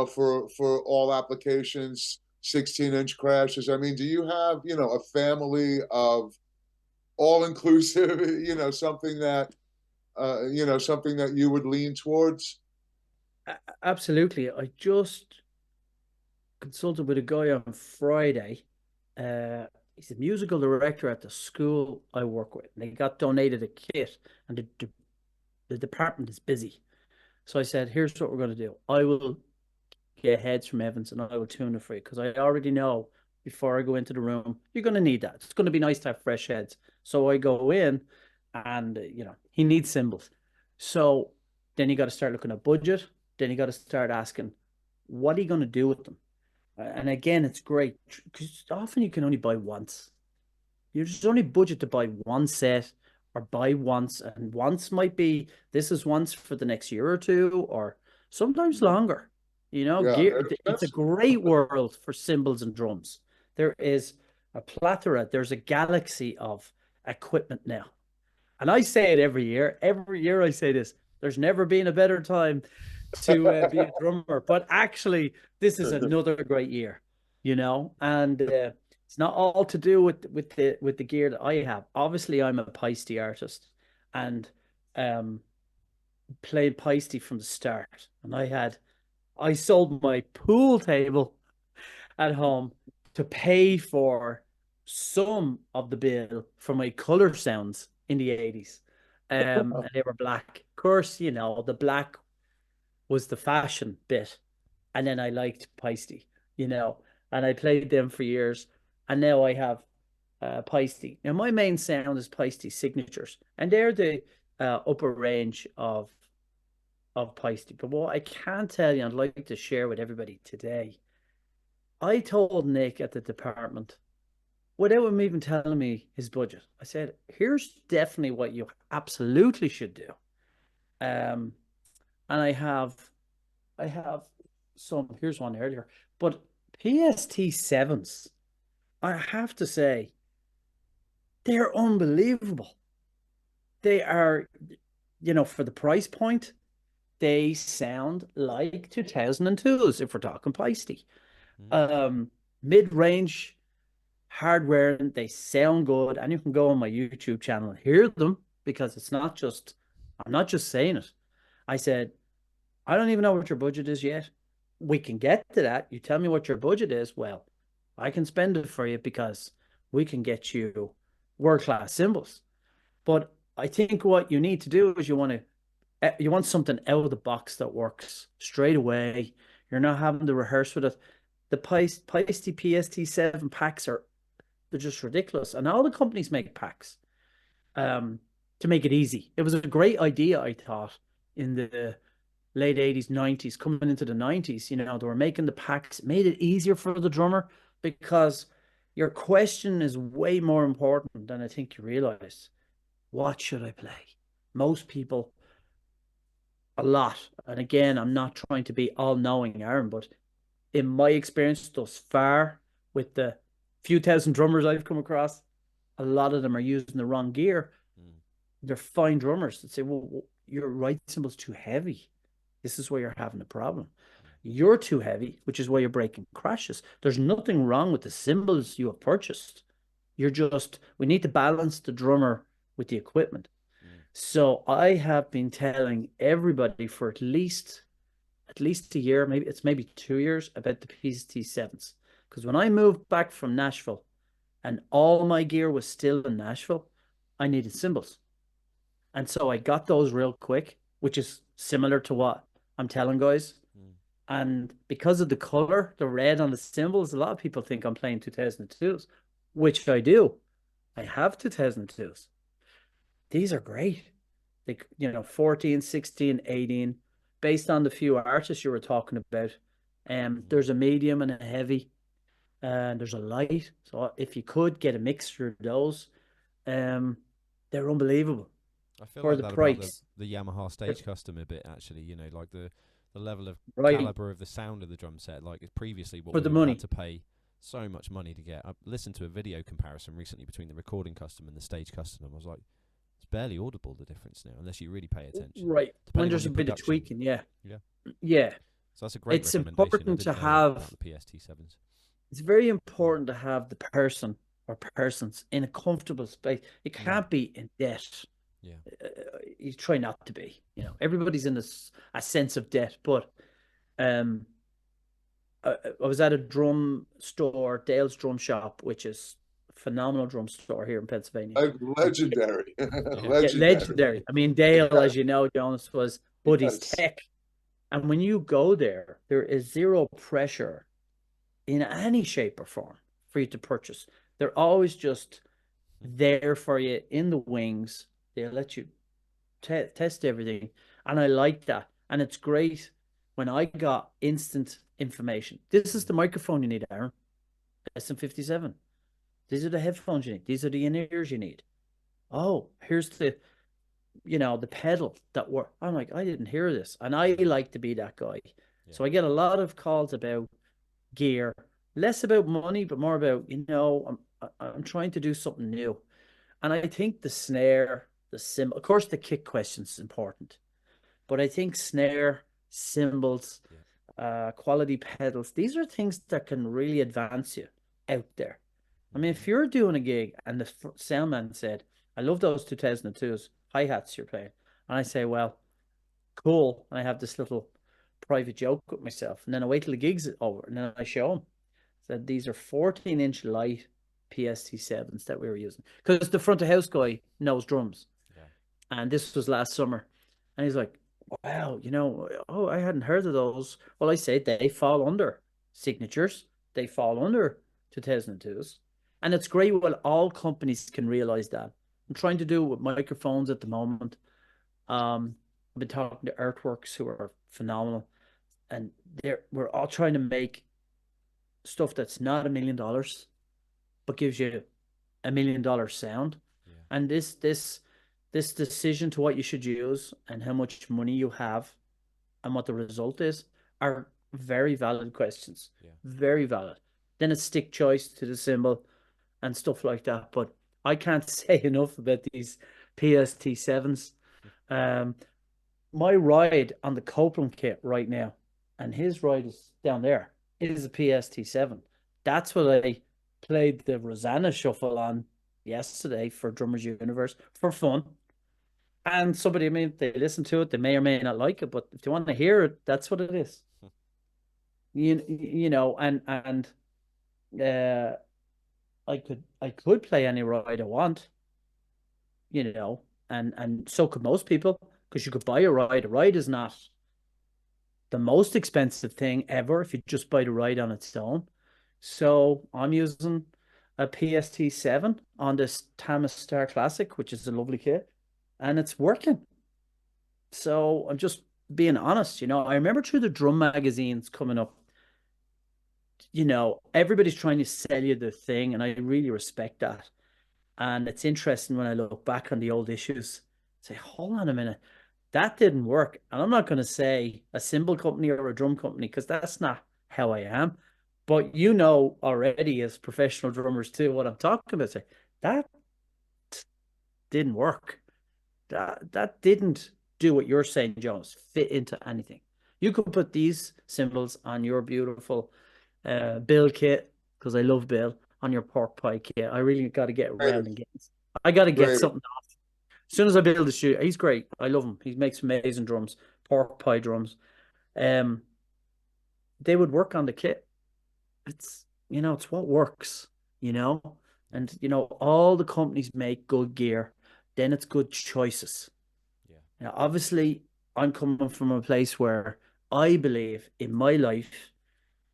for all applications, 16-inch crashes? I mean, do you have, a family of all-inclusive, something that, something that you would lean towards? Absolutely. I just consulted with a guy on Friday, He's the musical director at the school I work with. And they got donated a kit, and the department is busy. So I said, here's what we're going to do. I will get heads from Evans and I will tune it for you because I already know before I go into the room, you're going to need that. It's going to be nice to have fresh heads. So I go in and, he needs cymbals. So then you got to start looking at budget. Then you got to start asking, what are you going to do with them? And again, it's great because often you can only buy once. You just only budget to buy one set or buy once, and once might be this is once for the next year or two, or sometimes longer. Yeah, Gear. they're It's a expensive. great world for cymbals and drums. There is a plethora. There's a galaxy of equipment now, and I say it every year. Every year I say this. There's never been a better time to be a drummer, but actually, this is another great year. And it's not all to do with the gear that I have. Obviously, I'm a Paiste artist, and played Paiste from the start. And I sold my pool table at home to pay for some of the bill for my color sounds in the 80s. And they were black. Of course, the black was the fashion bit. And then I liked Paiste, and I played them for years. And now I have Paiste. Now, my main sound is Paiste Signatures, and they're the upper range of Paiste. But what I can tell you, I'd like to share with everybody today, I told Nick at the department, without him even telling me his budget, I said, here's definitely what you absolutely should do. And I have some, here's one earlier, but PST-7s, I have to say, they're unbelievable. They are, for the price point, they sound like 2002s if we're talking Paiste. Mid-range hardware, they sound good, and you can go on my YouTube channel and hear them, because I'm not just saying it. I said, I don't even know what your budget is yet. We can get to that. You tell me what your budget is. Well, I can spend it for you because we can get you world-class cymbals. But I think what you need to do is you want something out of the box that works straight away. You're not having to rehearse with it. The Paiste PST-7 packs they're just ridiculous. And all the companies make packs to make it easy. It was a great idea, I thought, in the late 80s, 90s, coming into the 90s. They were making the packs, made it easier for the drummer, because your question is way more important than I think you realize. What should I play? Most people, a lot. And again, I'm not trying to be all-knowing, Aaron, but in my experience thus far, with the few thousand drummers I've come across, a lot of them are using the wrong gear. They're fine drummers that say, well, your right cymbal's too heavy. This is where you're having a problem. You're too heavy, which is why you're breaking crashes. There's nothing wrong with the cymbals you have purchased. We need to balance the drummer with the equipment. So I have been telling everybody for at least a year, maybe 2 years, about the PST-7s. Because when I moved back from Nashville and all my gear was still in Nashville, I needed cymbals. And so I got those real quick, which is similar to what I'm telling guys. And because of the color, the red on the cymbals, a lot of people think I'm playing 2002s, which I do. I have 2002s. These are great. 14, 16, 18, based on the few artists you were talking about. There's a medium and a heavy, and there's a light. So if you could get a mixture of those, they're unbelievable. I feel for like the that price. about the Yamaha Stage Custom a bit, actually. Like the level of Right. caliber of the sound of the drum set. Like previously, what For we the would have money. had to pay so much money to get. I listened to a video comparison recently between the Recording Custom and the Stage Custom, and I was like, it's barely audible, the difference now, unless you really pay attention. Right. When Depending there's a on your bit of production. tweaking, yeah. Yeah. Yeah. So that's a great It's recommendation. important I to didn't know that have- about the PST-7s. It's very important to have the person or persons in a comfortable space. You can't be in debt. Yeah. You try not to be. Everybody's in a sense of debt, but I was at a drum store, Dale's Drum Shop, which is phenomenal drum store here in Pennsylvania. Legendary. Yeah, Legendary. legendary. I mean, Dale, Yeah. as you know, Jonas, was Buddy's Yes. Tech. And when you go there, there is zero pressure in any shape or form for you to purchase. They're always just there for you in the wings. They'll let you test everything. And I like that. And it's great when I got instant information. This is the microphone you need, Aaron. SM57. These are the headphones you need. These are the in-ears you need. Oh, here's the pedal that work. I'm like, I didn't hear this. And I like to be that guy. Yeah. So I get a lot of calls about gear, less about money, but more about, I'm trying to do something new. And I think the snare, the cymbal, of course, the kick question is important, but I think snare, cymbals, quality pedals, these are things that can really advance you out there. I mean, if you're doing a gig and the sound man said, I love those 2002s hi-hats you're playing, and I say, well, cool, and I have this little private joke with myself, and then I wait till the gig's over, and then I show him, said these are 14-inch light PST7s that we were using, because the front of house guy knows drums. And this was last summer, and he's like, wow, I hadn't heard of those. Well, I say they fall under signatures, they fall under 2002s, and it's great when all companies can realize that. I'm trying to do it with microphones at the moment. I've been talking to Earthworks, who are phenomenal, and we're all trying to make stuff that's not $1 million, but gives you $1 million sound. Yeah. And this decision to what you should use and how much money you have and what the result is are very valid questions. Yeah. Very valid. Then it's stick choice to the cymbal and stuff like that. But I can't say enough about these PST7s. My ride on the Copeland kit right now, and his ride is down there, is a PST7. That's what I played the Rosanna Shuffle on yesterday for Drummers Universe for fun. And somebody, they listen to it, they may or may not like it, but if they want to hear it, that's what it is. I could play any ride I want, and so could most people, because you could buy a ride. A ride is not the most expensive thing ever if you just buy the ride on its own. So I'm using a PST7 on this Tama Star Classic, which is a lovely kit, and it's working. So I'm just being honest. I remember through the drum magazines coming up, everybody's trying to sell you the thing, and I really respect that. And it's interesting when I look back on the old issues, say, hold on a minute, that didn't work. And I'm not going to say a cymbal company or a drum company, because that's not how I am. But already as professional drummers too, what I'm talking about. Say, that didn't work. That didn't do what you're saying, Jones, fit into anything. You could put these cymbals on your beautiful Bill kit, because I love Bill, on your pork pie kit. I really got to get around and I got to get something off. As soon as I build a shoe, he's great. I love him. He makes amazing drums, pork pie drums. They would work on the kit. It's what works, and all the companies make good gear, then it's good choices. Yeah. Now, obviously, I'm coming from a place where I believe in my life,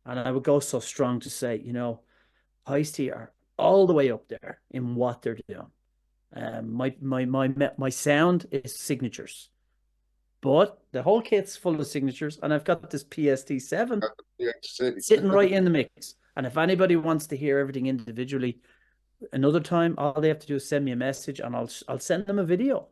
and I would go so strong to say, Heisty are all the way up there in what they're doing. My sound is signatures, but the whole kit's full of signatures, and I've got this PST7 sitting right in the mix. And if anybody wants to hear everything individually another time, all they have to do is send me a message, and I'll send them a video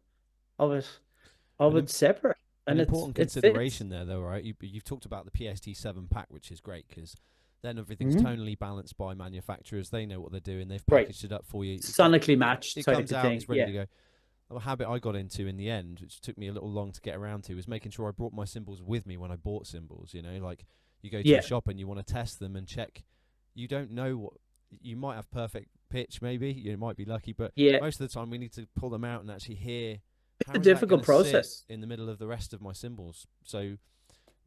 of it separate. An important consideration there, though, right? You've talked about the PST7 pack, which is great, because then everything's tonally balanced by manufacturers. They know what they're doing. They've packaged it up for you. Sonically matched. It comes out, it's ready to go. A habit I got into in the end, which took me a little long to get around to, was making sure I brought my cymbals with me when I bought cymbals. Like you go to a shop and you want to test them and check. You don't know what you might have perfect pitch. Maybe you might be lucky, but most of the time we need to pull them out and actually hear. It's a difficult process in the middle of the rest of my cymbals. So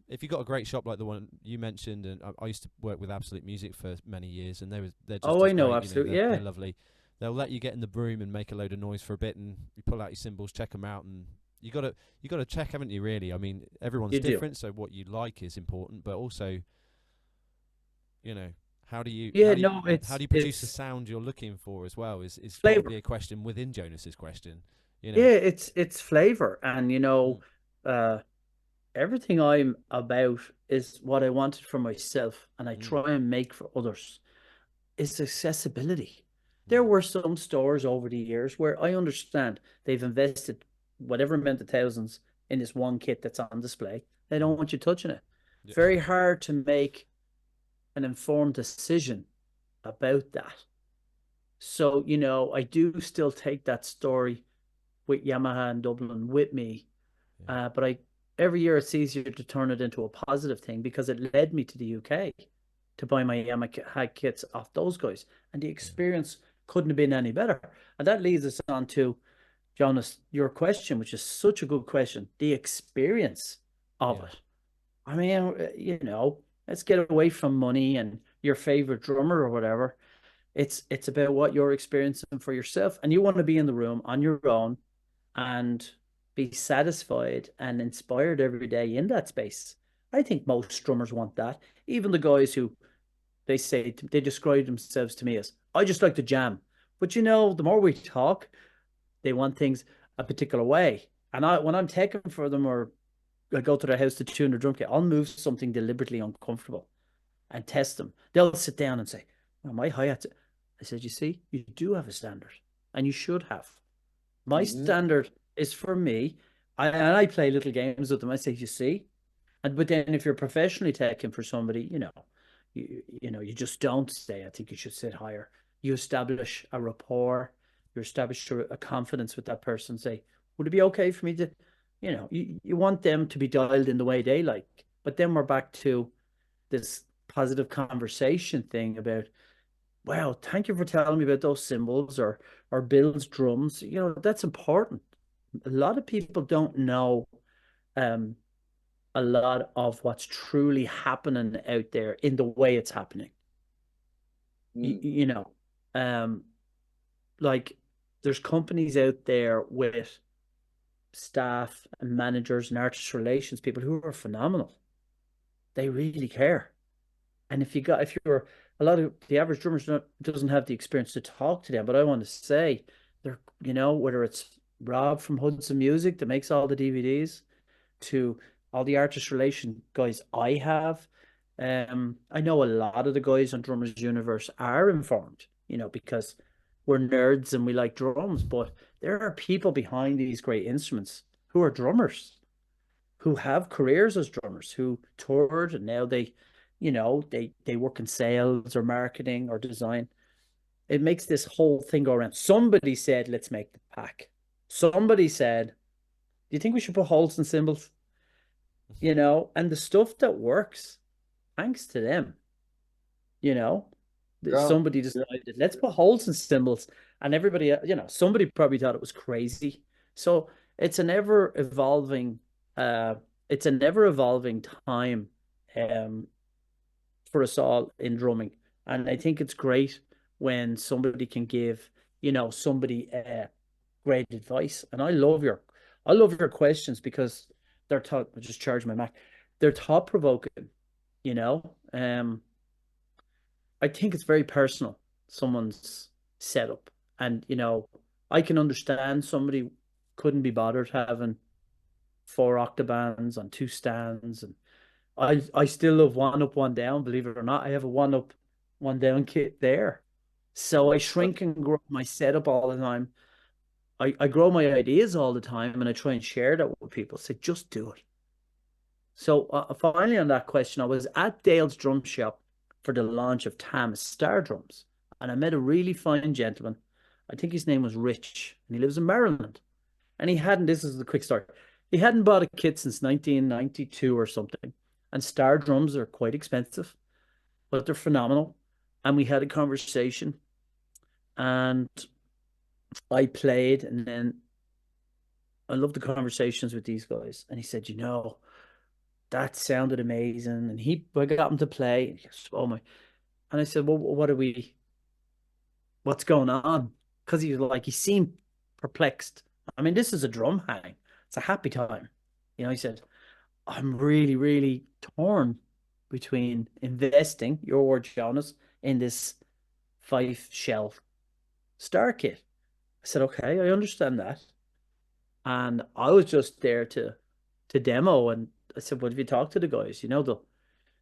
if you've got a great shop like the one you mentioned, and I used to work with Absolute Music for many years, and they're just Oh, as I know, great. absolutely, They're yeah. lovely. They'll let you get in the broom and make a load of noise for a bit, and you pull out your cymbals, check them out, and you got to check, haven't you? Really, I mean, everyone's You do. different, so what you like is important, but also, you know, how do you Yeah, how do you no, how it's do you produce the it's sound you're looking for as well? Is flavor. probably a question within Jonas's question. You know. Yeah, it's flavor, and Mm, uh, everything I'm about is what I wanted for myself, and I mm, try and make for others. Is accessibility. There mm, were some stores over the years where I understand they've invested whatever amount of thousands in this one kit that's on display. They mm. don't want you touching it. Yeah. Very hard to make an informed decision about that. So, I do still take that story with Yamaha and Dublin with me. Yeah. But every year it's easier to turn it into a positive thing because it led me to the UK to buy my Yamaha kits off those guys, and the Yeah. experience couldn't have been any better. And that leads us on to Jonas, your question, which is such a good question. The experience of Yeah. it. I mean, let's get away from money and your favorite drummer or whatever. It's about what you're experiencing for yourself, and you want to be in the room on your own and be satisfied and inspired every day in that space. I think most drummers want that. Even the guys who they describe themselves to me as, I just like to jam. But the more we talk, they want things a particular way. And when I'm taking for them, or I go to their house to tune their drum kit, I'll move something deliberately uncomfortable and test them. They'll sit down and say, well, my hi-hats. I said, you see, you do have a standard, and you should have. My Hmm. standard is for me. And I play little games with them. I say, you see, but then if you're professionally taking for somebody, you just don't say, I think you should sit higher. You establish a rapport. You establish a confidence with that person. Say, would it be okay for me to, you want them to be dialed in the way they like. But then we're back to this positive conversation thing about, wow, thank you for telling me about those cymbals or Bill's drums. That's important. A lot of people don't know um, a lot of what's truly happening out there in the way it's happening. You, Hmm. you know, um, like there's companies out there with staff and managers and artist relations people who are phenomenal. They really care. And if you're a lot of the average drummer doesn't have the experience to talk to them, but I want to say they're, whether it's Rob from Hudson Music that makes all the DVDs, to all the artist relation guys I have. I know a lot of the guys on Drummers Universe are informed, because we're nerds and we like drums, but there are people behind these great instruments who are drummers, who have careers as drummers, who toured, and now they work in sales or marketing or design. It makes this whole thing go around. Somebody said, let's make the pack. Somebody said, do you think we should put holes in cymbals? And the stuff that works, thanks to them, you know, Yeah. somebody decided, let's put holes in cymbals, and everybody, somebody probably thought it was crazy. So it's an ever evolving, uh, it's an ever evolving time, um, for us all in drumming. And I think it's great when somebody can give, somebody great advice. And I love your questions because they're thought. I just charged my Mac. They're thought provoking. You know, I think it's very personal. Someone's setup, and I can understand somebody couldn't be bothered having four octabands on two stands, and I still love one up, one down. Believe it or not, I have a one up, one down kit there. So I shrink and grow my setup all the time. I grow my ideas all the time, and I try and share that with people. Say, just do it. So finally, on that question, I was at Dale's drum shop for the launch of Tama's Star Drums, and I met a really fine gentleman. I think his name was Rich, and he lives in Maryland. And he hadn't. This is the quick story. He hadn't bought a kit since 1992 or something. And Star drums are quite expensive, but they're phenomenal. And we had a conversation, and I played, and then I love the conversations with these guys. And he said, that sounded amazing. And I got him to play. And he goes, oh my. And I said, well, what's going on? Because he seemed perplexed. I mean, this is a drum hang. It's a happy time. He said, I'm really, really torn between investing, your word, Jonas, in this 5-shell star kit. I said, okay, I understand that. And I was just there to demo. And I said, well, have you talked to the guys?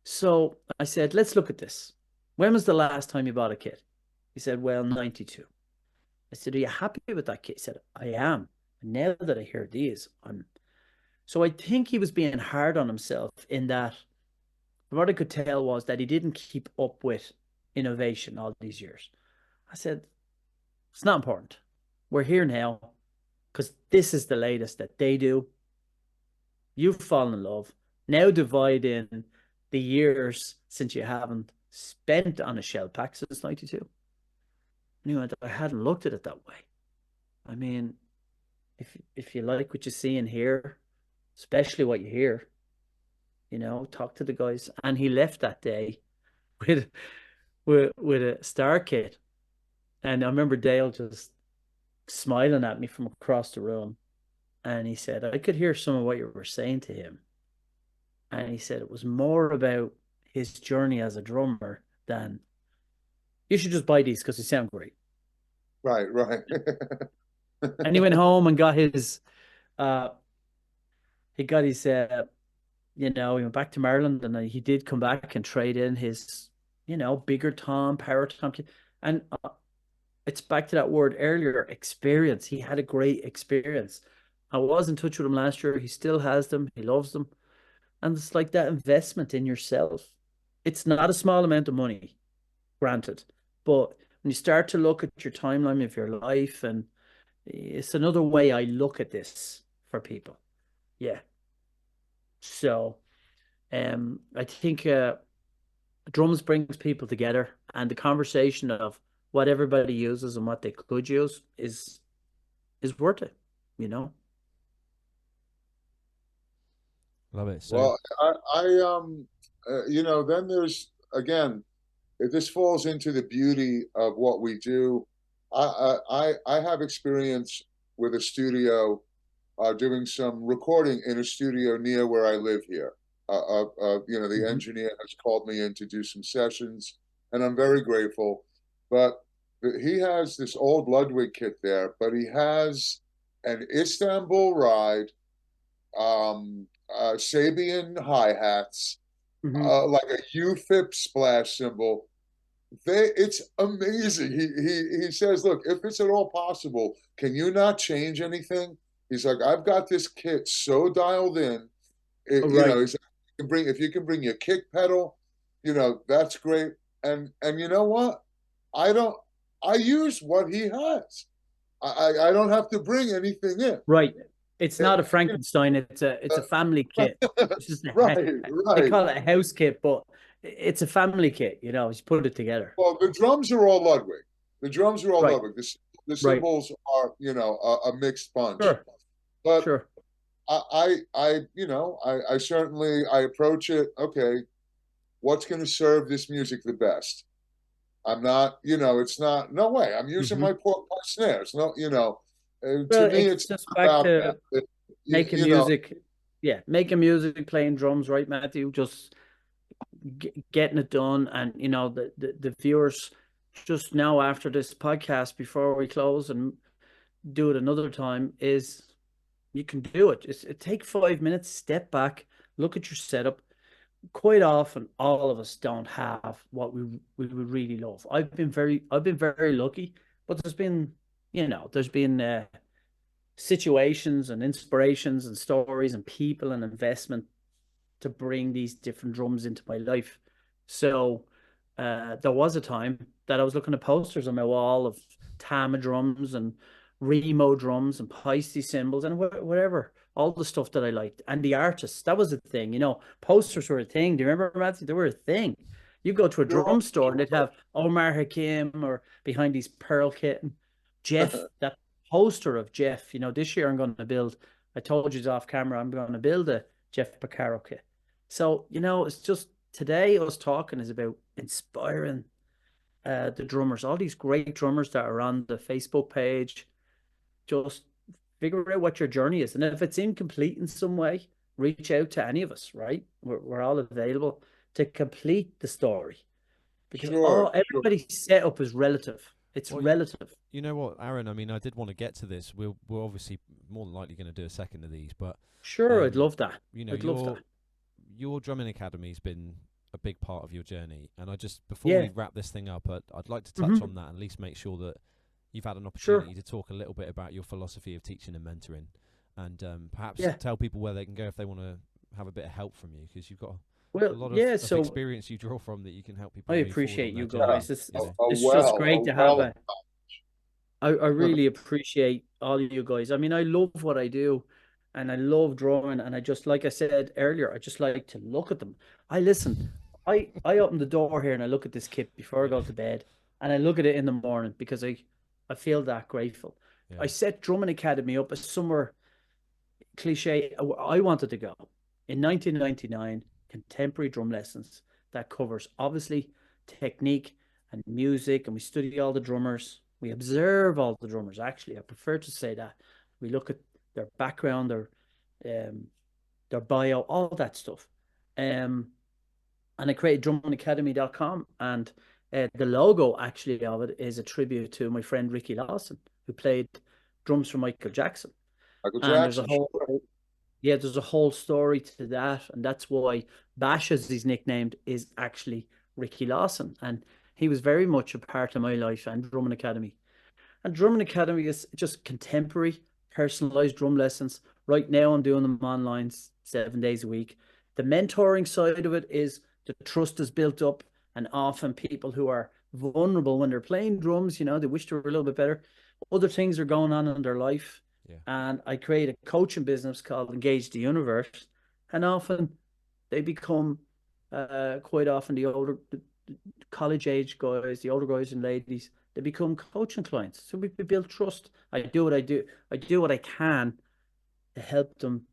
So I said, let's look at this. When was the last time you bought a kit? He said, well, 92. I said, are you happy with that kit? He said, I am. And now that I hear these, So I think he was being hard on himself in that what I could tell was that he didn't keep up with innovation all these years. I said, it's not important. We're here now because this is the latest that they do. You've fallen in love. Now divide in the years since you haven't spent on a shell pack since 92. And he went, I hadn't looked at it that way. I mean, if you like what you see and hear, especially what you hear, talk to the guys. And he left that day with a star kit. And I remember Dale just smiling at me from across the room. And he said, I could hear some of what you were saying to him. And he said it was more about his journey as a drummer than, you should just buy these because they sound great. Right. And he went home and got his, he went back to Maryland, and he did come back and trade in his, bigger tom, power tom. And it's back to that word earlier, experience. He had a great experience. I was in touch with him last year. He still has them. He loves them. And it's like that investment in yourself. It's not a small amount of money, granted. But when you start to look at your timeline of your life, and it's another way I look at this for people. Yeah. So I think drums brings people together, and the conversation of what everybody uses and what they could use is worth it, Love it. So, Well, then there's, again, this falls into the beauty of what we do. I have experience with a studio, doing some recording in a studio near where I live here. The engineer has called me in to do some sessions, and I'm very grateful. But he has this old Ludwig kit there, but he has an Istanbul Ride, Sabian hi-hats, like a UFIP splash cymbal. It's amazing. He says, look, if it's at all possible, can you not change anything? He's like, I've got this kit so dialed in. He's like, if you can bring your kick pedal, that's great. And you know what? I use what he has. I don't have to bring anything in. Right. It's not a Frankenstein. It's a family kit. It's just right. They call it a house kit, but it's a family kit. Just put it together. Well, the drums are all Ludwig. Right. Ludwig. The cymbals are, a mixed bunch. Sure. But sure. I certainly approach it. Okay, what's going to serve this music the best? I'm not, it's not. No way. I'm using my snares. No, to me, it's just back to making music. Yeah, making music, playing drums, right, Matthew? Just getting it done, and the viewers just now after this podcast, before we close and do it another time, is you can do it. It take 5 minutes, step back, look at your setup. Quite often, all of us don't have what we would really love. I've been very lucky, but there's been situations and inspirations and stories and people and investment to bring these different drums into my life. So there was a time that I was looking at posters on my wall of Tama drums and Remo drums and Paiste cymbals and whatever, all the stuff that I liked. And the artists, that was a thing. Posters were a thing. Do you remember, Matthew? They were a thing. You go to a drum store and they'd have Omar Hakim, or behind these Pearl Kitten, Jeff, that poster of Jeff. This year I'm going to build, I told you off camera, I'm going to build a Jeff Porcaro kit. So, it's just today us talking is about inspiring the drummers, all these great drummers that are on the Facebook page. Just figure out what your journey is. And if it's incomplete in some way, reach out to any of us, right? We're all available to complete the story because Sure, sure. everybody's setup is relative. It's Well, relative. you know what, Aaron? I mean, I did want to get to this. We're obviously more than likely going to do a second of these, but Sure, I'd um, love that. you know, I'd love that. your drumming academy's been a big part of your journey, and I just before Yeah. we wrap this thing up, I'd like to touch Hmm. on that and at least make sure that you've had an Sure. opportunity to talk a little bit about your philosophy of teaching and mentoring, and perhaps Yeah. tell people where they can go if they want to have a bit of help from you, because you've got a Well, lot yeah. of So experience you draw from that you can help people I move forward on appreciate their you journey. guys. This You know, it's just great A to have well. a. I really appreciate all you guys. I mean, I love what I do and I love drawing. And I just, like I said earlier, I just like to look at them. I listen, I open the door here and I look at this kit before I yeah, go to bed and I look at it in the morning because I feel that grateful. I yeah, set Drumming Academy up as somewhere cliche I wanted to go. In 1999, contemporary drum lessons that covers obviously technique and music, and we study all the drummers. We observe all the drummers. Actually, I prefer to say that we look at their background, um, their bio, all that stuff. Um, and I created drummingacademy.com, and the logo actually of it is a tribute to my friend Ricky Lawson, who played drums for Michael Jackson. Michael And there's a Jackson, whole sure. yeah, there's a whole story to that, and that's why Bash, as he's nicknamed, is actually Ricky Lawson, and he was very much a part of my life and Drumming Academy. And Drumming Academy is just contemporary, personalized drum lessons. Right now, I'm doing them online 7 days a week. The mentoring side of it is the trust is built up, and often people who are vulnerable when they're playing drums, they wish they were a little bit better. Other things are going on in their life. yeah. And I create a coaching business called Engage the Universe. And often they become, quite often, the college age guys, the older guys and ladies, they become coaching clients. So we build trust. I do what I do. I do what I can to help them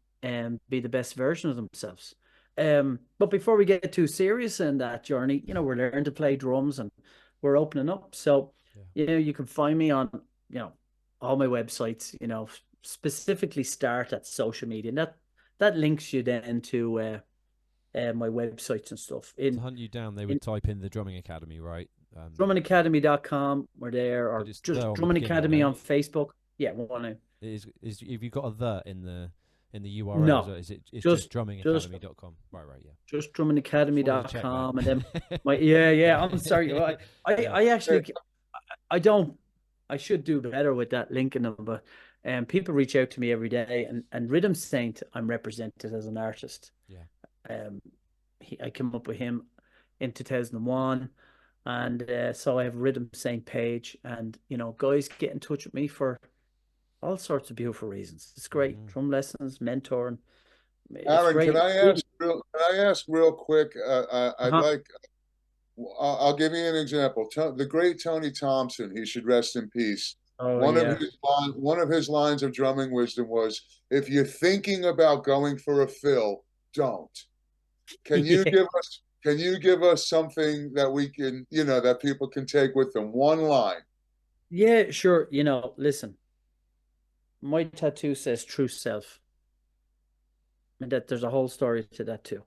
be the best version of themselves. But before we get too serious in that journey, we're learning to play drums and we're opening up. So, Yeah. you can find me on, all my websites, specifically start at social media. And that links you then to my websites and stuff. To hunt you down, they In would type in the Drumming Academy, right? drummingacademy.com, we're there, But or it's just the on the Drumming beginning, Academy no? on Facebook. Yeah, one name. Is have you got a the in the URLs, No, or is it's just just just drummingacademy.com? Right, yeah. just Just wanted to check, drummingacademy.com, and then mate. yeah, I'm sorry. Yeah. I actually I don't I should do better with that linking them, but people reach out to me every day, and Rhythm Saint I'm represented as an artist. Yeah. I came up with him in 2001, and so I have a Rhythm Saint page, and guys get in touch with me for all sorts of beautiful reasons. It's great, Mm. drum lessons, mentoring. It's Aaron, great. can I ask real quick? I'd Uh-huh. like. I'll give you an example. The great Tony Thompson, he should rest in peace. Oh yeah. One of his lines of drumming wisdom was, "If you're thinking about going for a fill, don't." Can you Yeah. give us something that we can, that people can take with them? One line. Yeah, sure. Listen, my tattoo says true self, and that there's a whole story to that too.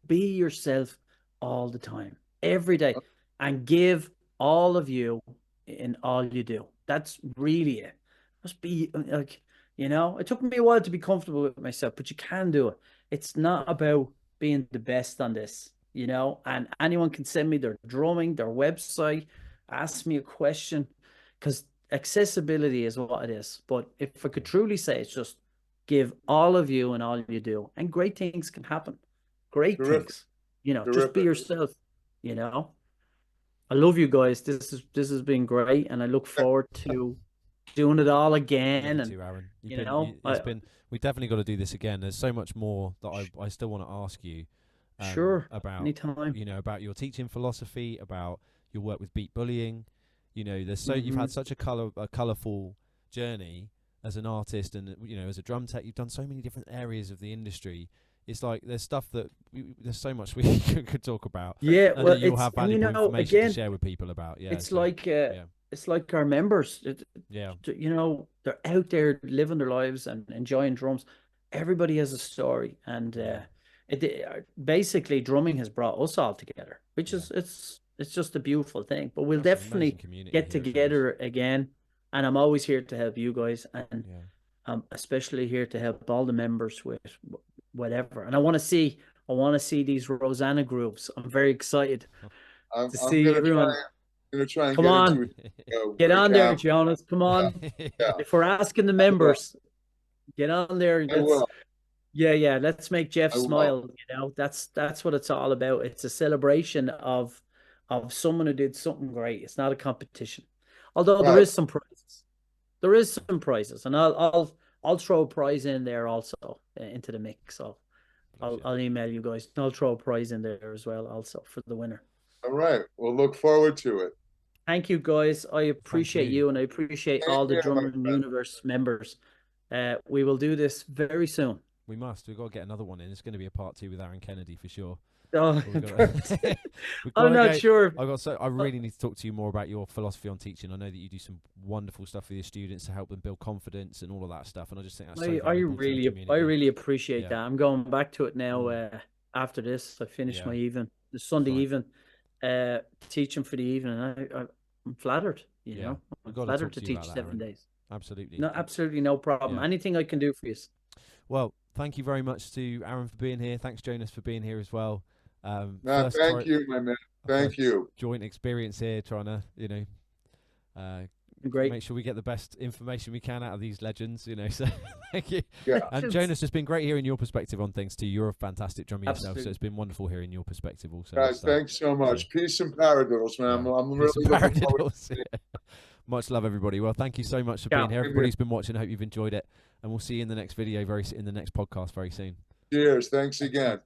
Be yourself all the time, every day, and give all of you in all you do. That's really it. Just be like, it took me a while to be comfortable with myself, but you can do it. It's not about being the best on this, and anyone can send me their drumming, their website, ask me a question, because accessibility is what it is. But if I could truly say, it's just give all of you and all you do, and great things can happen. Great Terrific, things. Just be terrific. yourself. You know. I love you guys. This has been great, and I look forward to doing it all again. Me And too, Aaron. I It's been. We definitely got to do this again. There's so much more that I still want to ask you sure about. anytime. About your teaching philosophy, about your work with beat bullying. You've Hmm. had such a colorful journey as an artist, and as a drum tech, you've done so many different areas of the industry. it's like there's stuff that there's so much we could talk about. Yeah, And well, that you'll it's, have and you valuable know, information again, to share with people about. Yeah, it's so, like yeah, it's like our members. yeah, You know, they're out there living their lives and enjoying drums. Everybody has a story, and basically drumming has brought us all together, which Yeah. is it's just a beautiful thing. But we'll That's an amazing definitely community get here at Drummers. together again, and I'm always here to help you guys, and Yeah. I'm especially here to help all the members with whatever. And I want to see these Rosanna grooves. I'm very excited I'm to I'm see gonna everyone. try and Come get on. into it. Get on there, recap. Jonas. Come on. Yeah. If we're asking the members, get on there. And I will. yeah. Let's make Jeff I will. smile. You know, that's what it's all about. It's a celebration of someone who did something great. It's not a competition. Although there Right. is some prizes. There is some prizes, and I'll throw a prize in there also into the mix. So I'll email you guys. I'll throw a prize in there as well, also for the winner. All right. We'll look forward to it. Thank you, guys. I appreciate you. you, and I appreciate Same all the here, my Drumming friend. Universe members. We will do this very soon. We must. We've got to get another one in. It's going to be a part 2 with Aaron Kennedy for sure. Oh, We've got perfect. we've I'm gotta not go- sure. I really need to talk to you more about your philosophy on teaching. I know that you do some wonderful stuff with your students to help them build confidence and all of that stuff. And I just think that's so I valuable to the really community. appreciate Yeah. that. I'm going back to it now. After this, I finished Yeah. my evening, the Sunday Fine. evening, teaching for the evening. I'm flattered. You Yeah. know, We've I'm gotta flattered talk to to you teach about that, 7 Aaron. days. Absolutely. No, absolutely no problem. Yeah. Anything I can do for you. Well, thank you very much to Aaron for being here. Thanks, Jonas, for being here as well. No, First thank you, my man. Thank first you. Joint experience here, trying to, Great. make sure we get the best information we can out of these legends, So thank you. Yeah. And Jonas, it's been great hearing your perspective on things too. You're a fantastic drummer yourself, so Absolutely. it's been wonderful hearing your perspective also. Guys, So, thanks so much. Peace and paradiddles, man. yeah. I'm Peace really and looking forward. paradiddles. Much love, everybody. Well, thank you so much for Yeah. being here. Thank you. Everybody's been watching. I hope you've enjoyed it, and we'll see you in the next video in the next podcast very soon. Cheers. Thanks again.